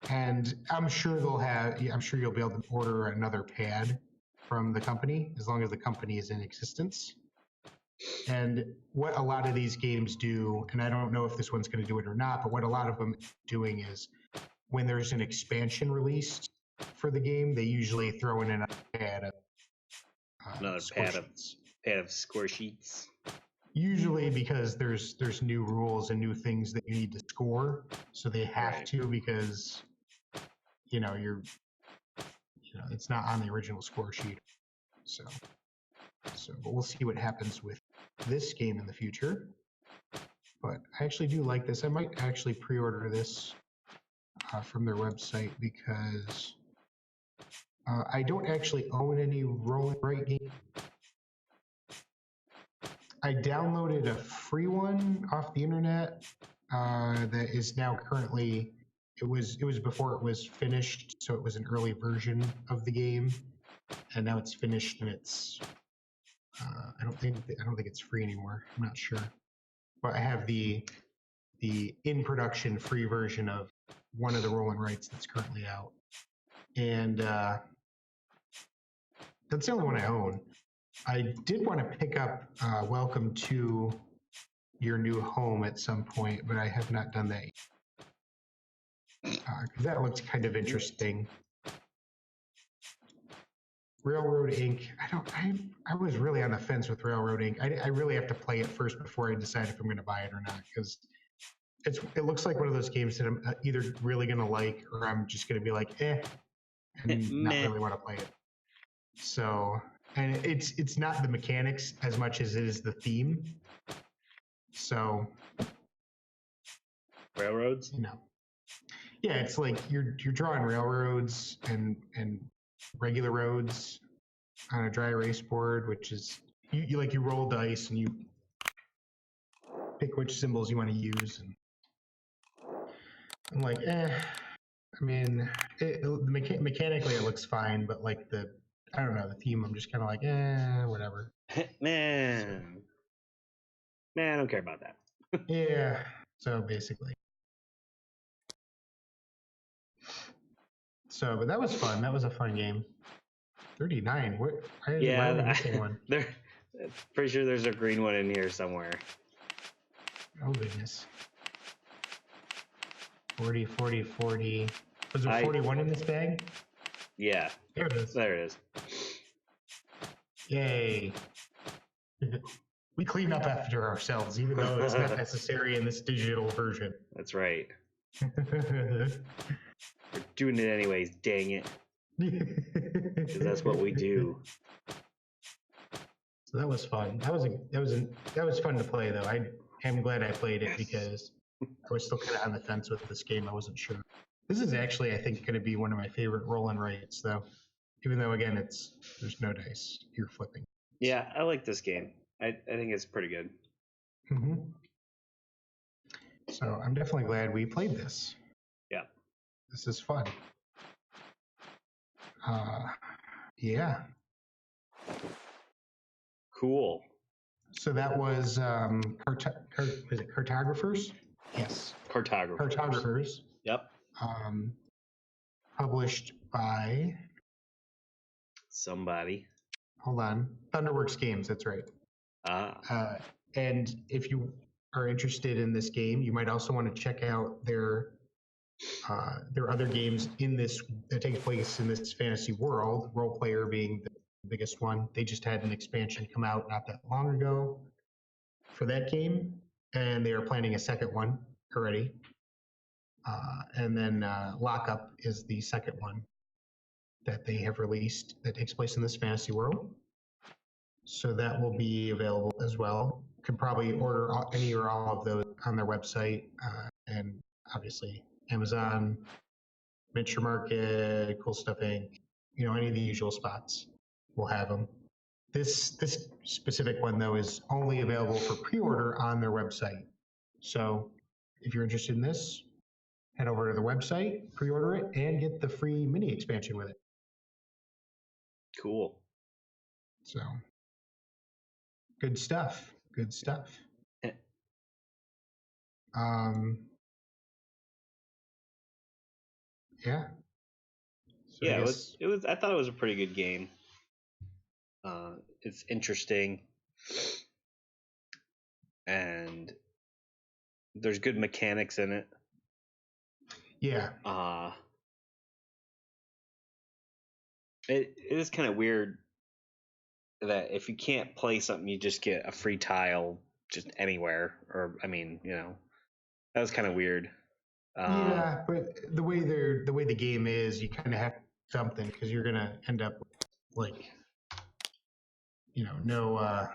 And I'm sure you'll be able to order another pad from the company as long as the company is in existence. And what a lot of these games do, and I don't know if this one's going to do it or not, but what a lot of them are doing is when there's an expansion released for the game, they usually throw in another pad of pad of score sheets. Usually because there's new rules and new things that you need to score, so they have to, because it's not on the original score sheet. So but we'll see what happens with this game in the future. But I actually do like this. I might actually pre-order this from their website, because I don't actually own any roll and write game. I downloaded a free one off the internet that is now currently. It was before it was finished, so it was an early version of the game, and now it's finished and it's I don't think it's free anymore. I'm not sure, but I have the in production free version of one of the roll and writes that's currently out, and that's the only one I own. I did want to pick up Welcome to Your New Home at some point, but I have not done that yet. That looks kind of interesting. Railroad Inc. I was really on the fence with Railroad Inc. I really have to play it first before I decide if I'm going to buy it or not, because it looks like one of those games that I'm either really going to like or I'm just going to be like, and not really want to play it. So, and it's not the mechanics as much as it is the theme. So, railroads? Yeah, it's like you're drawing railroads and regular roads on a dry erase board, which is you roll dice and you pick which symbols you want to use, and I'm like, I mean, mechanically it looks fine, but like I don't know, the theme, I'm just kind of like, whatever. Man, I don't care about that. Yeah, so basically. So, but that was fun. That was a fun game. 39. Why are we missing one? Pretty sure there's a green one in here somewhere. Oh, goodness. 40, 40, 40. Was there 41 in this bag? Yeah. There it is. There it is. Yay. We clean up after ourselves, even though it's not necessary in this digital version. That's right. We're doing it anyways, dang it. Because that's what we do. So that was fun. That was fun to play, though. I am glad I played it because I was still kind of on the fence with this game. I wasn't sure. This is actually, I think, going to be one of my favorite roll and writes, though. Even though, again, there's no dice. You're flipping. Yeah, I like this game. I think it's pretty good. Mm-hmm. So I'm definitely glad we played this. Yeah. This is fun. Yeah. Cool. So that was is it Cartographers? Yes. Cartographers. Yep. Published by somebody. Hold on. Thunderworks Games, that's right. And if you are interested in this game, you might also want to check out their other games that take place in this fantasy world, Role Player being the biggest one. They just had an expansion come out not that long ago for that game, and they are planning a second one already. And then Lockup is the second one that they have released that takes place in this fantasy world. So that will be available as well. You can probably order any or all of those on their website, and obviously Amazon, Miniature Market, Cool Stuff Inc., any of the usual spots will have them. This specific one, though, is only available for pre-order on their website. So if you're interested in this, head over to the website, pre-order it, and get the free mini expansion with it. Cool. So good stuff. Good stuff. Yeah. So yeah, it was. I thought it was a pretty good game. It's interesting, and there's good mechanics in it. Yeah. It is kind of weird that if you can't play something, you just get a free tile just anywhere. Or that was kind of weird. Yeah, but the way the game is, you kind of have something because you're gonna end up like, no.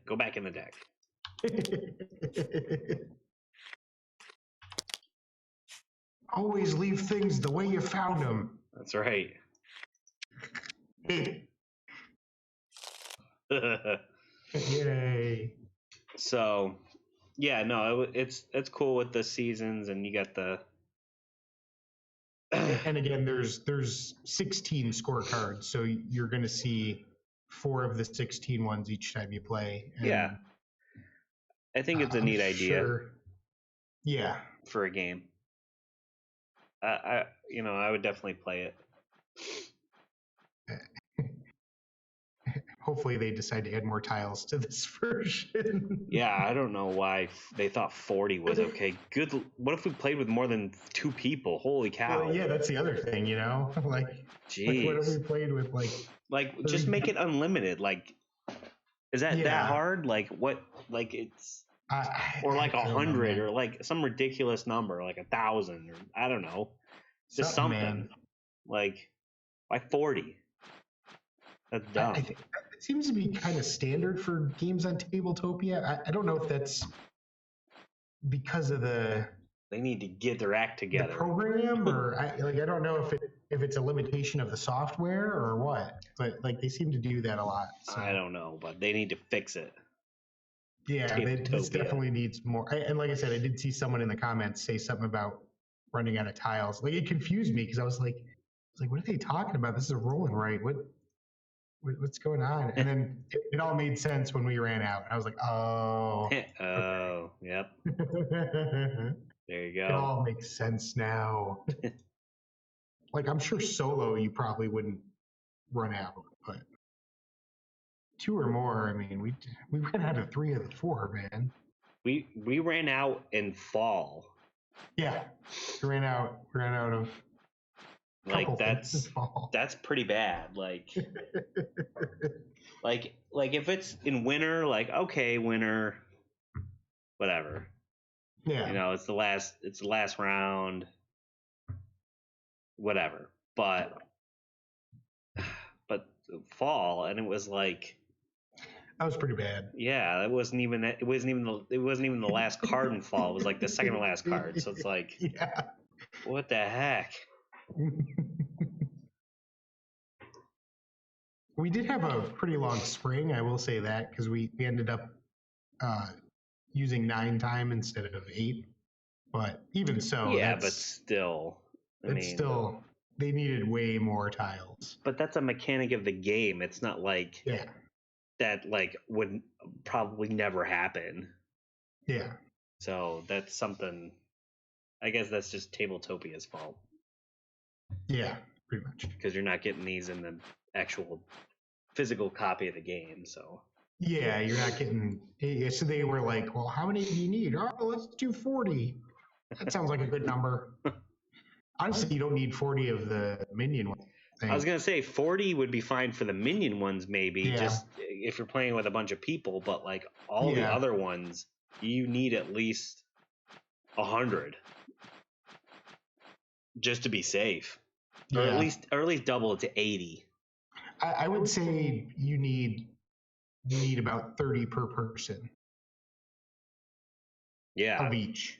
Go back in the deck. Always leave things the way you found them. That's right. Yay. So, Yeah, no, it's cool with the seasons, and you got the. And again, there's 16 scorecards, so you're going to see 4 of the 16 ones each time you play. And, yeah, I think it's a neat idea. Yeah, for a game. I would definitely play it. Hopefully they decide to add more tiles to this version. Yeah, I don't know why they thought 40 was okay. Good. What if we played with more than 2 people? Holy cow! Well, yeah, that's the other thing, like what if we played with just make it unlimited? Like, is that hard? Like what? Like it's or like 100 or like some ridiculous number, like 1,000 or I don't know, just something. Like why 40? That's dumb. I think it seems to be kind of standard for games on Tabletopia. I don't know if that's because of they need to get their act together. The program, or I don't know if it's a limitation of the software or what, but like they seem to do that a lot. So. I don't know, but they need to fix it. Yeah, this definitely needs more. And like I said, I did see someone in the comments say something about running out of tiles. Like it confused me because I was like, what are they talking about? This is rolling right. What's going on? And then it all made sense when we ran out. I was like, oh. Oh, yep. There you go. It all makes sense now. Like I'm sure solo you probably wouldn't run out, but 2 or more. I mean, we ran out of 3 of the 4, man. We ran out in fall. Yeah, we ran out of. Like that's pretty bad. Like like if it's in winter, like okay, winter, whatever. Yeah, it's the last round, whatever. But fall, and it was like that was pretty bad. Yeah, it wasn't even the last card in fall. It was like the second to last card. So it's like, yeah, what the heck? We did have a pretty long spring, I will say that, because we ended up using 9 time instead of 8. But even so, but still, still they needed way more tiles. But that's a mechanic of the game. It's not like that would probably never happen. Yeah. So that's something. I guess that's just Tabletopia's fault. Yeah, pretty much. Because you're not getting these in the actual physical copy of the game, so. Yeah, you're not getting. So they were like, "Well, how many do you need?" Oh, let's do 40. That sounds like a good number. Honestly, you don't need 40 of the minion ones. I was gonna say 40 would be fine for the minion ones, maybe just if you're playing with a bunch of people. But like all the other ones, you need at least 100 just to be safe, or at least double it to 80. I would say you need about 30 per person. Yeah. Of each.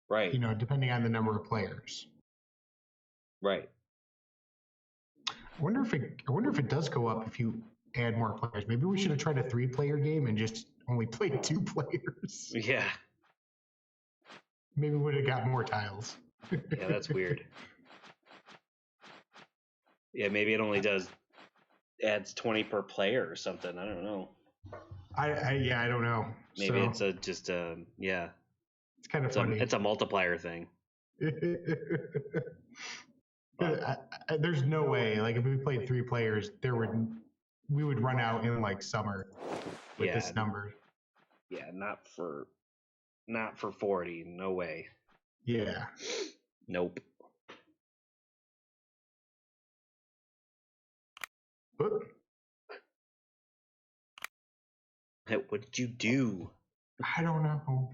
Right. Depending on the number of players. Right. I wonder if it does go up if you add more players. Maybe we should have tried a 3-player game and just only played 2 players. Yeah. Maybe we would have got more tiles. Yeah, that's weird. Yeah, maybe it only adds 20 per player or something. I don't know. I don't know. Maybe it's just It's kind of funny. It's a multiplier thing. There's no way. Like if we played 3 players, we would run out in like summer with this number. Yeah, not for 40. No way. Yeah. Nope. What did you do? I don't know.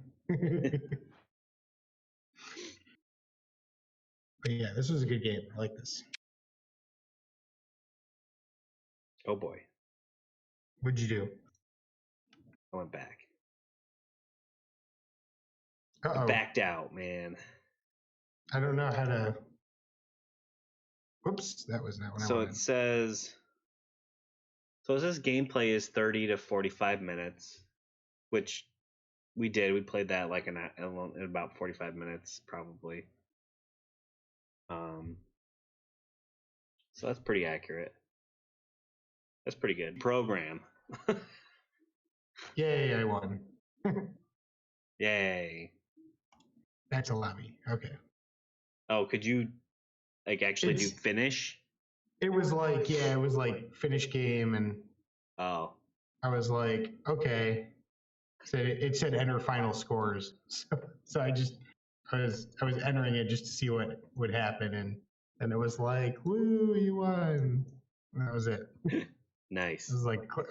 But yeah, this was a good game. I like this. Oh boy. What'd you do? I went back. Uh-oh. I backed out, man. I don't know how to. Whoops, that was not what I wanted. It says gameplay is 30 to 45 minutes, which We did. We played that like in about 45 minutes, probably. So that's pretty accurate. That's pretty good. Program. Yay, I won. Yay. That's a lobby. Okay. Oh, could you like actually do finish? It was like, yeah, it was like finish game, and Oh. I was like, okay. So it said enter final scores. So I was entering it just to see what would happen, and it was like, woo, you won. And that was it. Nice. It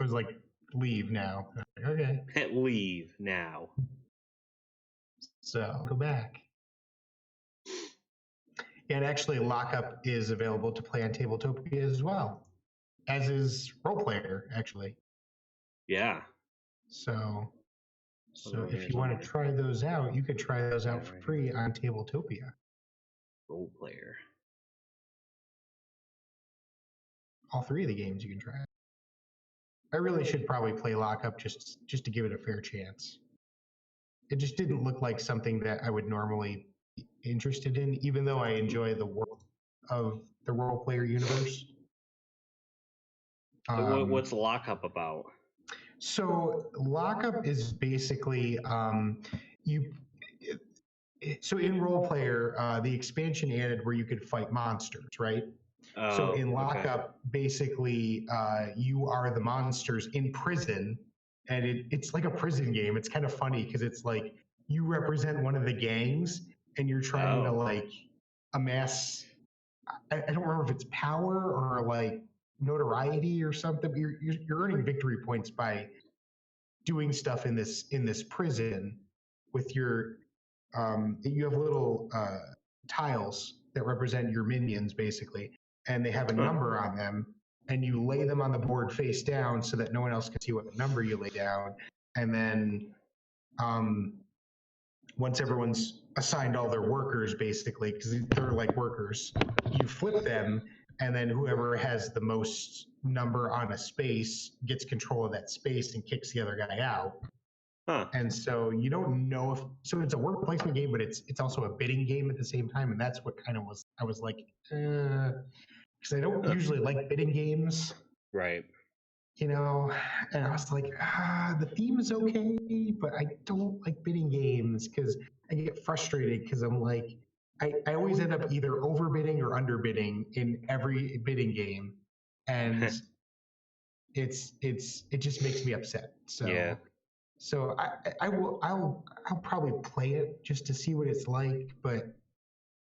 was like leave now. Like, okay. Leave now. So go back. And actually, Lockup is available to play on Tabletopia as well, as is Role Player, actually. Yeah. So if you want to try those out, you could try those out for free on Tabletopia. Role Player. All three of the games you can try. I really should probably play Lockup just to give it a fair chance. It just didn't look like something that I would normally be interested in, even though I enjoy the world of the Role Player universe. What's Lockup about? So Lockup is basically so in Role Player, the expansion added where you could fight monsters, right? So in Lockup, basically, you are the monsters in prison, and it's like a prison game. It's kind of funny because it's like you represent one of the gangs, and you're trying to like amass. I don't remember if it's power or like notoriety or something. You're earning victory points by doing stuff in this prison with your. You have little tiles that represent your minions, basically, and they have a number on them, and you lay them on the board face down so that no one else can see what number you lay down. And then once everyone's assigned all their workers, basically, because they're like workers, you flip them, and then whoever has the most number on a space gets control of that space and kicks the other guy out. Huh. And so you don't know if it's a work placement game, but it's also a bidding game at the same time, and that's what kind of I was like, because I don't usually like bidding games, right? You know, and I was like, the theme is okay, but I don't like bidding games because I get frustrated because I'm like, I always end up either overbidding or underbidding in every bidding game, and it just makes me upset. So. Yeah. So I'll probably play it just to see what it's like, but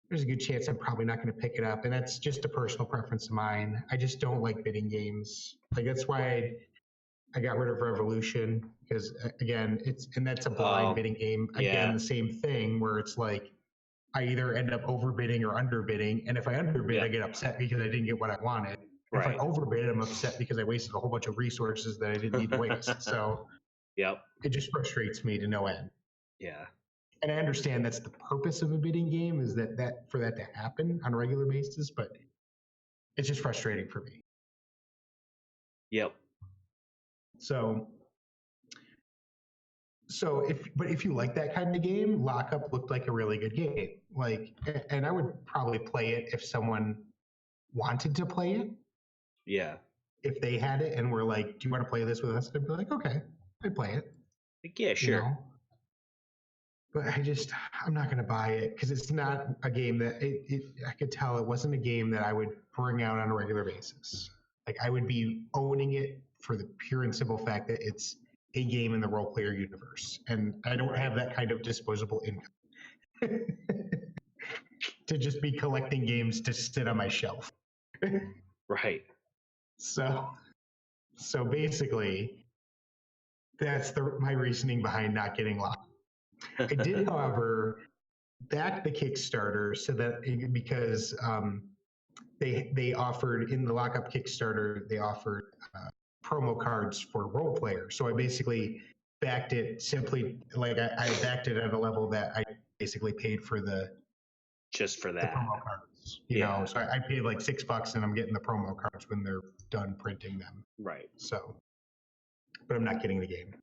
there's a good chance I'm probably not going to pick it up, and that's just a personal preference of mine. I just don't like bidding games. Like that's why I got rid of Revolution because again, that's a blind bidding game. Again, the same thing where it's like I either end up overbidding or underbidding, and if I underbid, I get upset because I didn't get what I wanted. If I overbid, I'm upset because I wasted a whole bunch of resources that I didn't need to waste. So. Yep. It just frustrates me to no end. Yeah. And I understand that's the purpose of a bidding game is that for that to happen on a regular basis, but it's just frustrating for me. Yep. So if you like that kind of game, Lockup looked like a really good game. Like, and I would probably play it if someone wanted to play it. Yeah. If they had it and were like, "Do you want to play this with us?" I'd be like, "Okay, I'd play it." Like, yeah, sure. You know? But I'm not going to buy it because it's not a game that I could tell it wasn't a game that I would bring out on a regular basis. Like I would be owning it for the pure and simple fact that it's a game in the role player universe. And I don't have that kind of disposable income to just be collecting games to sit on my shelf. Right. So basically that's my reasoning behind not getting Locked. I did, however, back the Kickstarter so that because they offered in the Lockup Kickstarter, they offered promo cards for role players. So I basically backed it simply like I backed it at a level that I basically paid for just for that the promo cards. You know, so I paid like $6 and I'm getting the promo cards when they're done printing them. Right. So, but I'm not getting the game.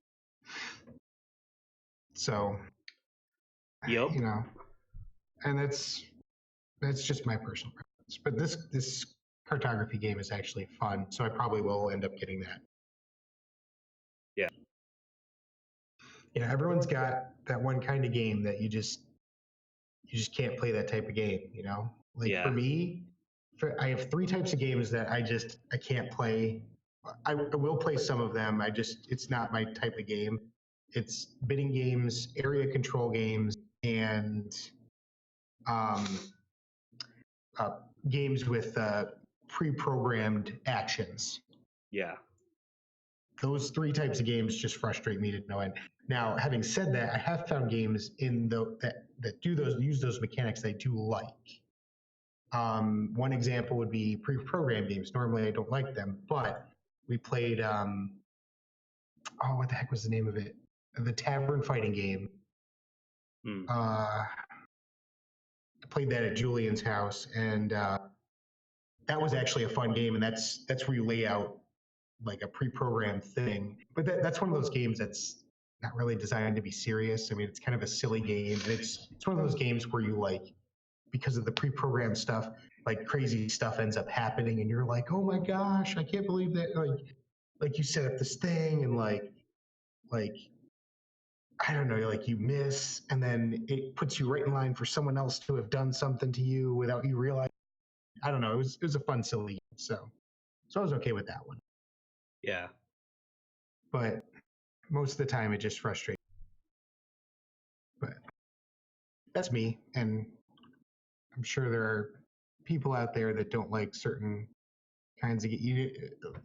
So, Yep. And that's just my personal preference. But this cartography game is actually fun, so I probably will end up getting that. Yeah. Everyone's got that one kind of game that you just can't play that type of game, Like for me, I have 3 types of games that I can't play. I will play some of them. It's not my type of game. It's bidding games, area control games, and um, games with pre-programmed actions. Yeah. Those 3 types of games just frustrate me to no end. Now, having said that, I have found games that use those mechanics that I do like. One example would be pre-programmed games. Normally, I don't like them, but we played. What the heck was the name of it? The Tavern Fighting game. I played that at Julian's house, and that was actually a fun game. And that's where you lay out like a pre-programmed thing. But that's one of those games that's not really designed to be serious. I mean, it's kind of a silly game, and it's one of those games where you like, because of the pre-programmed stuff, like crazy stuff ends up happening, and you're like, oh my gosh, I can't believe that. Like you set up this thing, and like I don't know, like you miss, and then it puts you right in line for someone else to have done something to you without you realizing. I don't know. It was a fun, silly game. So I was okay with that one. Yeah. But most of the time, it just frustrates. But that's me, and I'm sure there are people out there that don't like certain kinds of.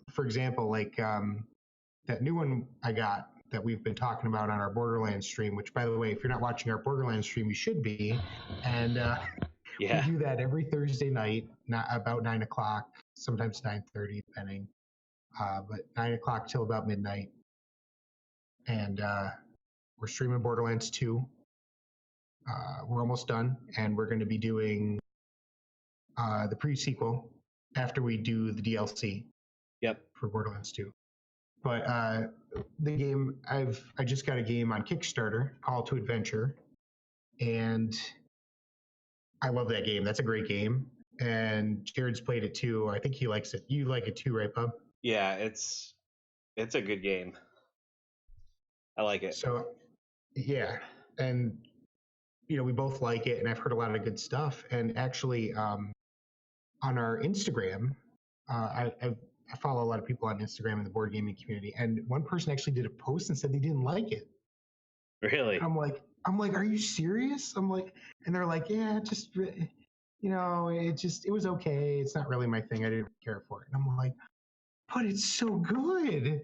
For example, like that new one I got that we've been talking about on our Borderlands stream. Which, by the way, if you're not watching our Borderlands stream, you should be. And we do that every Thursday night, not about 9:00, sometimes 9:30, depending. But 9:00 till about midnight, and we're streaming Borderlands 2. We're almost done, and we're going to be doing the pre-sequel after we do the DLC. Yep. For Borderlands 2. But the game, I just got a game on Kickstarter, Call to Adventure, and I love that game. That's a great game, and Jared's played it too. I think he likes it. You like it too, right, Bub? Yeah, it's a good game. I like it. So, yeah, and we both like it, and I've heard a lot of good stuff. And actually, on our Instagram, I follow a lot of people on Instagram in the board gaming community, and one person actually did a post and said they didn't like it. Really? I'm like, are you serious? I'm like, and they're like, yeah, just, it was okay. It's not really my thing. I didn't care for it. And I'm like, but it's so good.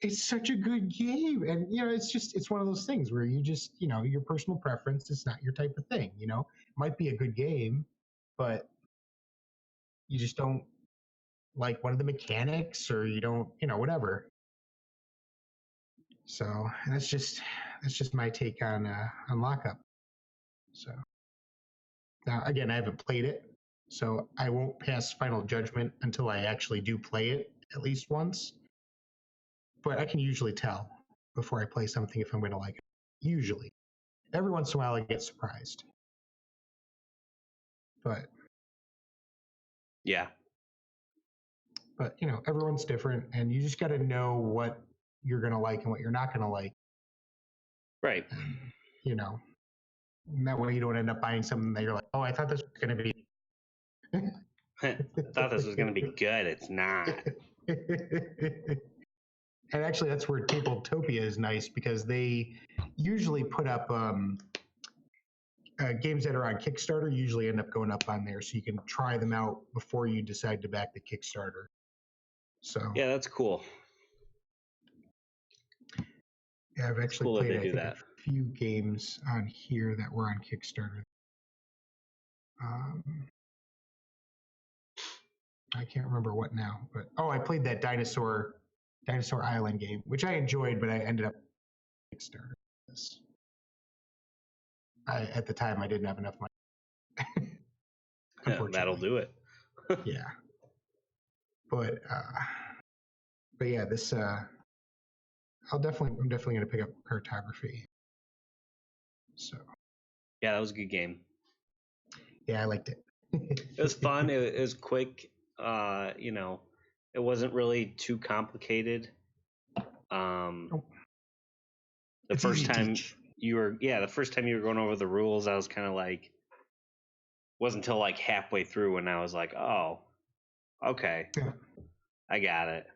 It's such a good game. And, it's one of those things where you just, your personal preference is not your type of thing, It might be a good game, but you just don't like one of the mechanics, or you don't, whatever. So that's just my take on Lockup. So now, again, I haven't played it, so I won't pass final judgment until I actually do play it at least once. But I can usually tell before I play something if I'm going to like it. Usually, every once in a while, I get surprised. But yeah. But everyone's different, and you just got to know what you're going to like and what you're not going to like. Right. And that way you don't end up buying something that you're like, oh, I thought this was going to be. I thought this was going to be good. It's not. And actually, that's where Tabletopia is nice, because they usually put up games that are on Kickstarter usually end up going up on there, so you can try them out before you decide to back the Kickstarter. So yeah, that's cool. Yeah, I've actually played a few games on here that were on Kickstarter. I can't remember what now, but I played that Dinosaur Island game, which I enjoyed, but I ended up Kickstarter. At the time, I didn't have enough money. That'll do it. Yeah, but yeah, this I'm definitely going to pick up Cartography. So Yeah, that was a good game. yeah, I liked it. It was fun. It was quick. It wasn't really too complicated. The It's first easy to time teach. the first time you were going over the rules, I was kind of like, wasn't until like halfway through when I was like, oh, okay, Yeah. I got it.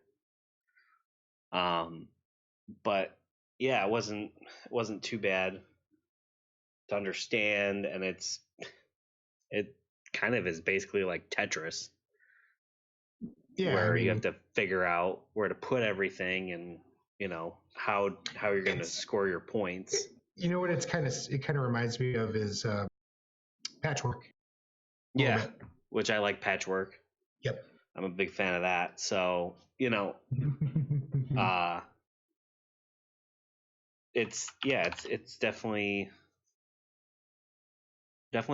But yeah, it wasn't too bad to understand, and it kind of is basically like Tetris, Yeah, I where you have mean, to figure out where to put everything and how you're going to it's score your points. you know what it kind of reminds me of is Patchwork a little Yeah, bit. which I like Patchwork. Yep. I'm a big fan of that. So uh, it's definitely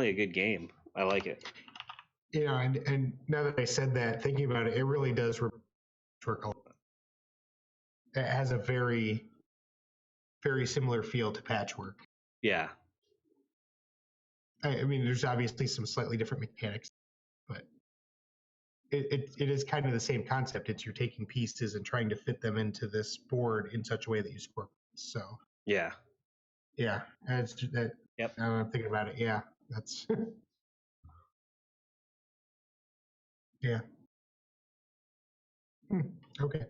a good game. I like it. And now that I said that, thinking about it, it really does work a lot. It has a very, very similar feel to Patchwork. Yeah, I mean, there's obviously some slightly different mechanics, but it is kind of the same concept. It's you're taking pieces and trying to fit them into this board in such a way that you score. So yeah, yeah, it's that. yep, I'm thinking about it. Yeah, that's yeah. Okay.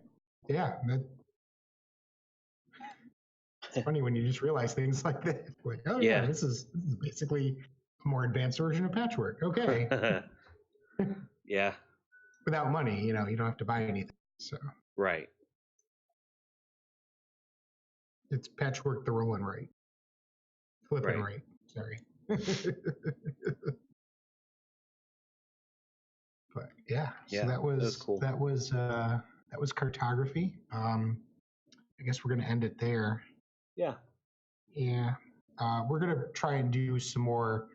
Yeah, it's funny when you just realize things like that. Like, oh yeah, yeah. this is basically a more advanced version of Patchwork. Okay. Yeah, Without money, you don't have to buy anything. So right. it's Patchwork the rolling right. Flipping Right. right. Sorry. But yeah, so Yeah, that it was was cool. cartography. I guess we're gonna end it there. Yeah. Yeah. We're gonna try and do some more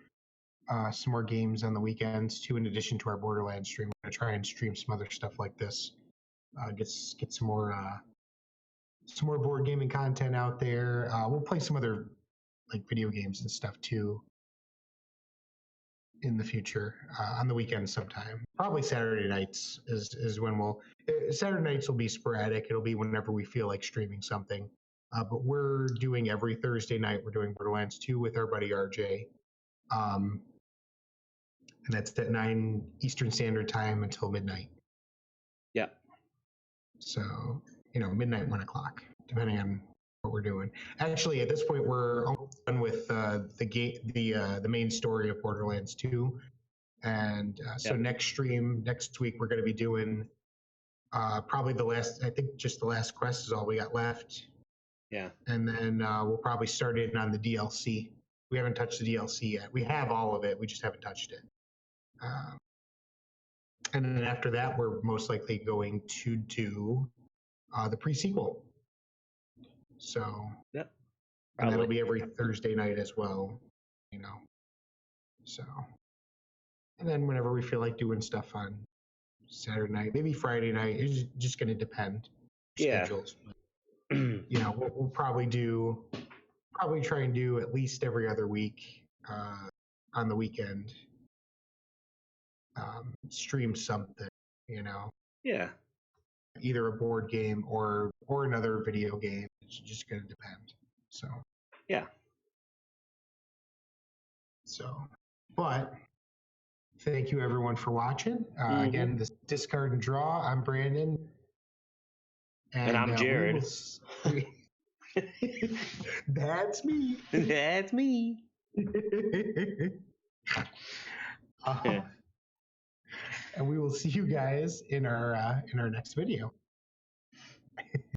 games on the weekends too, in addition to our Borderlands stream. We're gonna try and stream some other stuff like this. Get some more board gaming content out there. We'll play some other like video games and stuff too in the future on the weekend sometime. Probably Saturday nights is when we'll. Saturday nights will be sporadic. It'll be whenever we feel like streaming something. But we're doing every Thursday night. We're doing Borderlands 2 with our buddy RJ. Um, and that's at 9 Eastern Standard Time until midnight. Yeah. So, midnight, 1 o'clock, depending on what we're doing. Actually, at this point, we're almost done with the main story of Borderlands 2. And so next week, we're going to be doing probably I think just the last quest is all we got left. Yeah. And then we'll probably start in on the DLC. We haven't touched the DLC yet. We have all of it. We just haven't touched it. And then after that, we're most likely going to do the pre-sequel. So, yep. And that'll be every Thursday night as well, So, and then whenever we feel like doing stuff on Saturday night, maybe Friday night, it's just going to depend. Schedules. We'll probably try and do at least every other week on the weekend. Stream something, Yeah. Either a board game or another video game. It's just going to depend. So. Yeah. So, but thank you everyone for watching. Again, this Discard and Draw. I'm Brandon. And I'm Jared. That's me. That's me. And we will see you guys in our next video.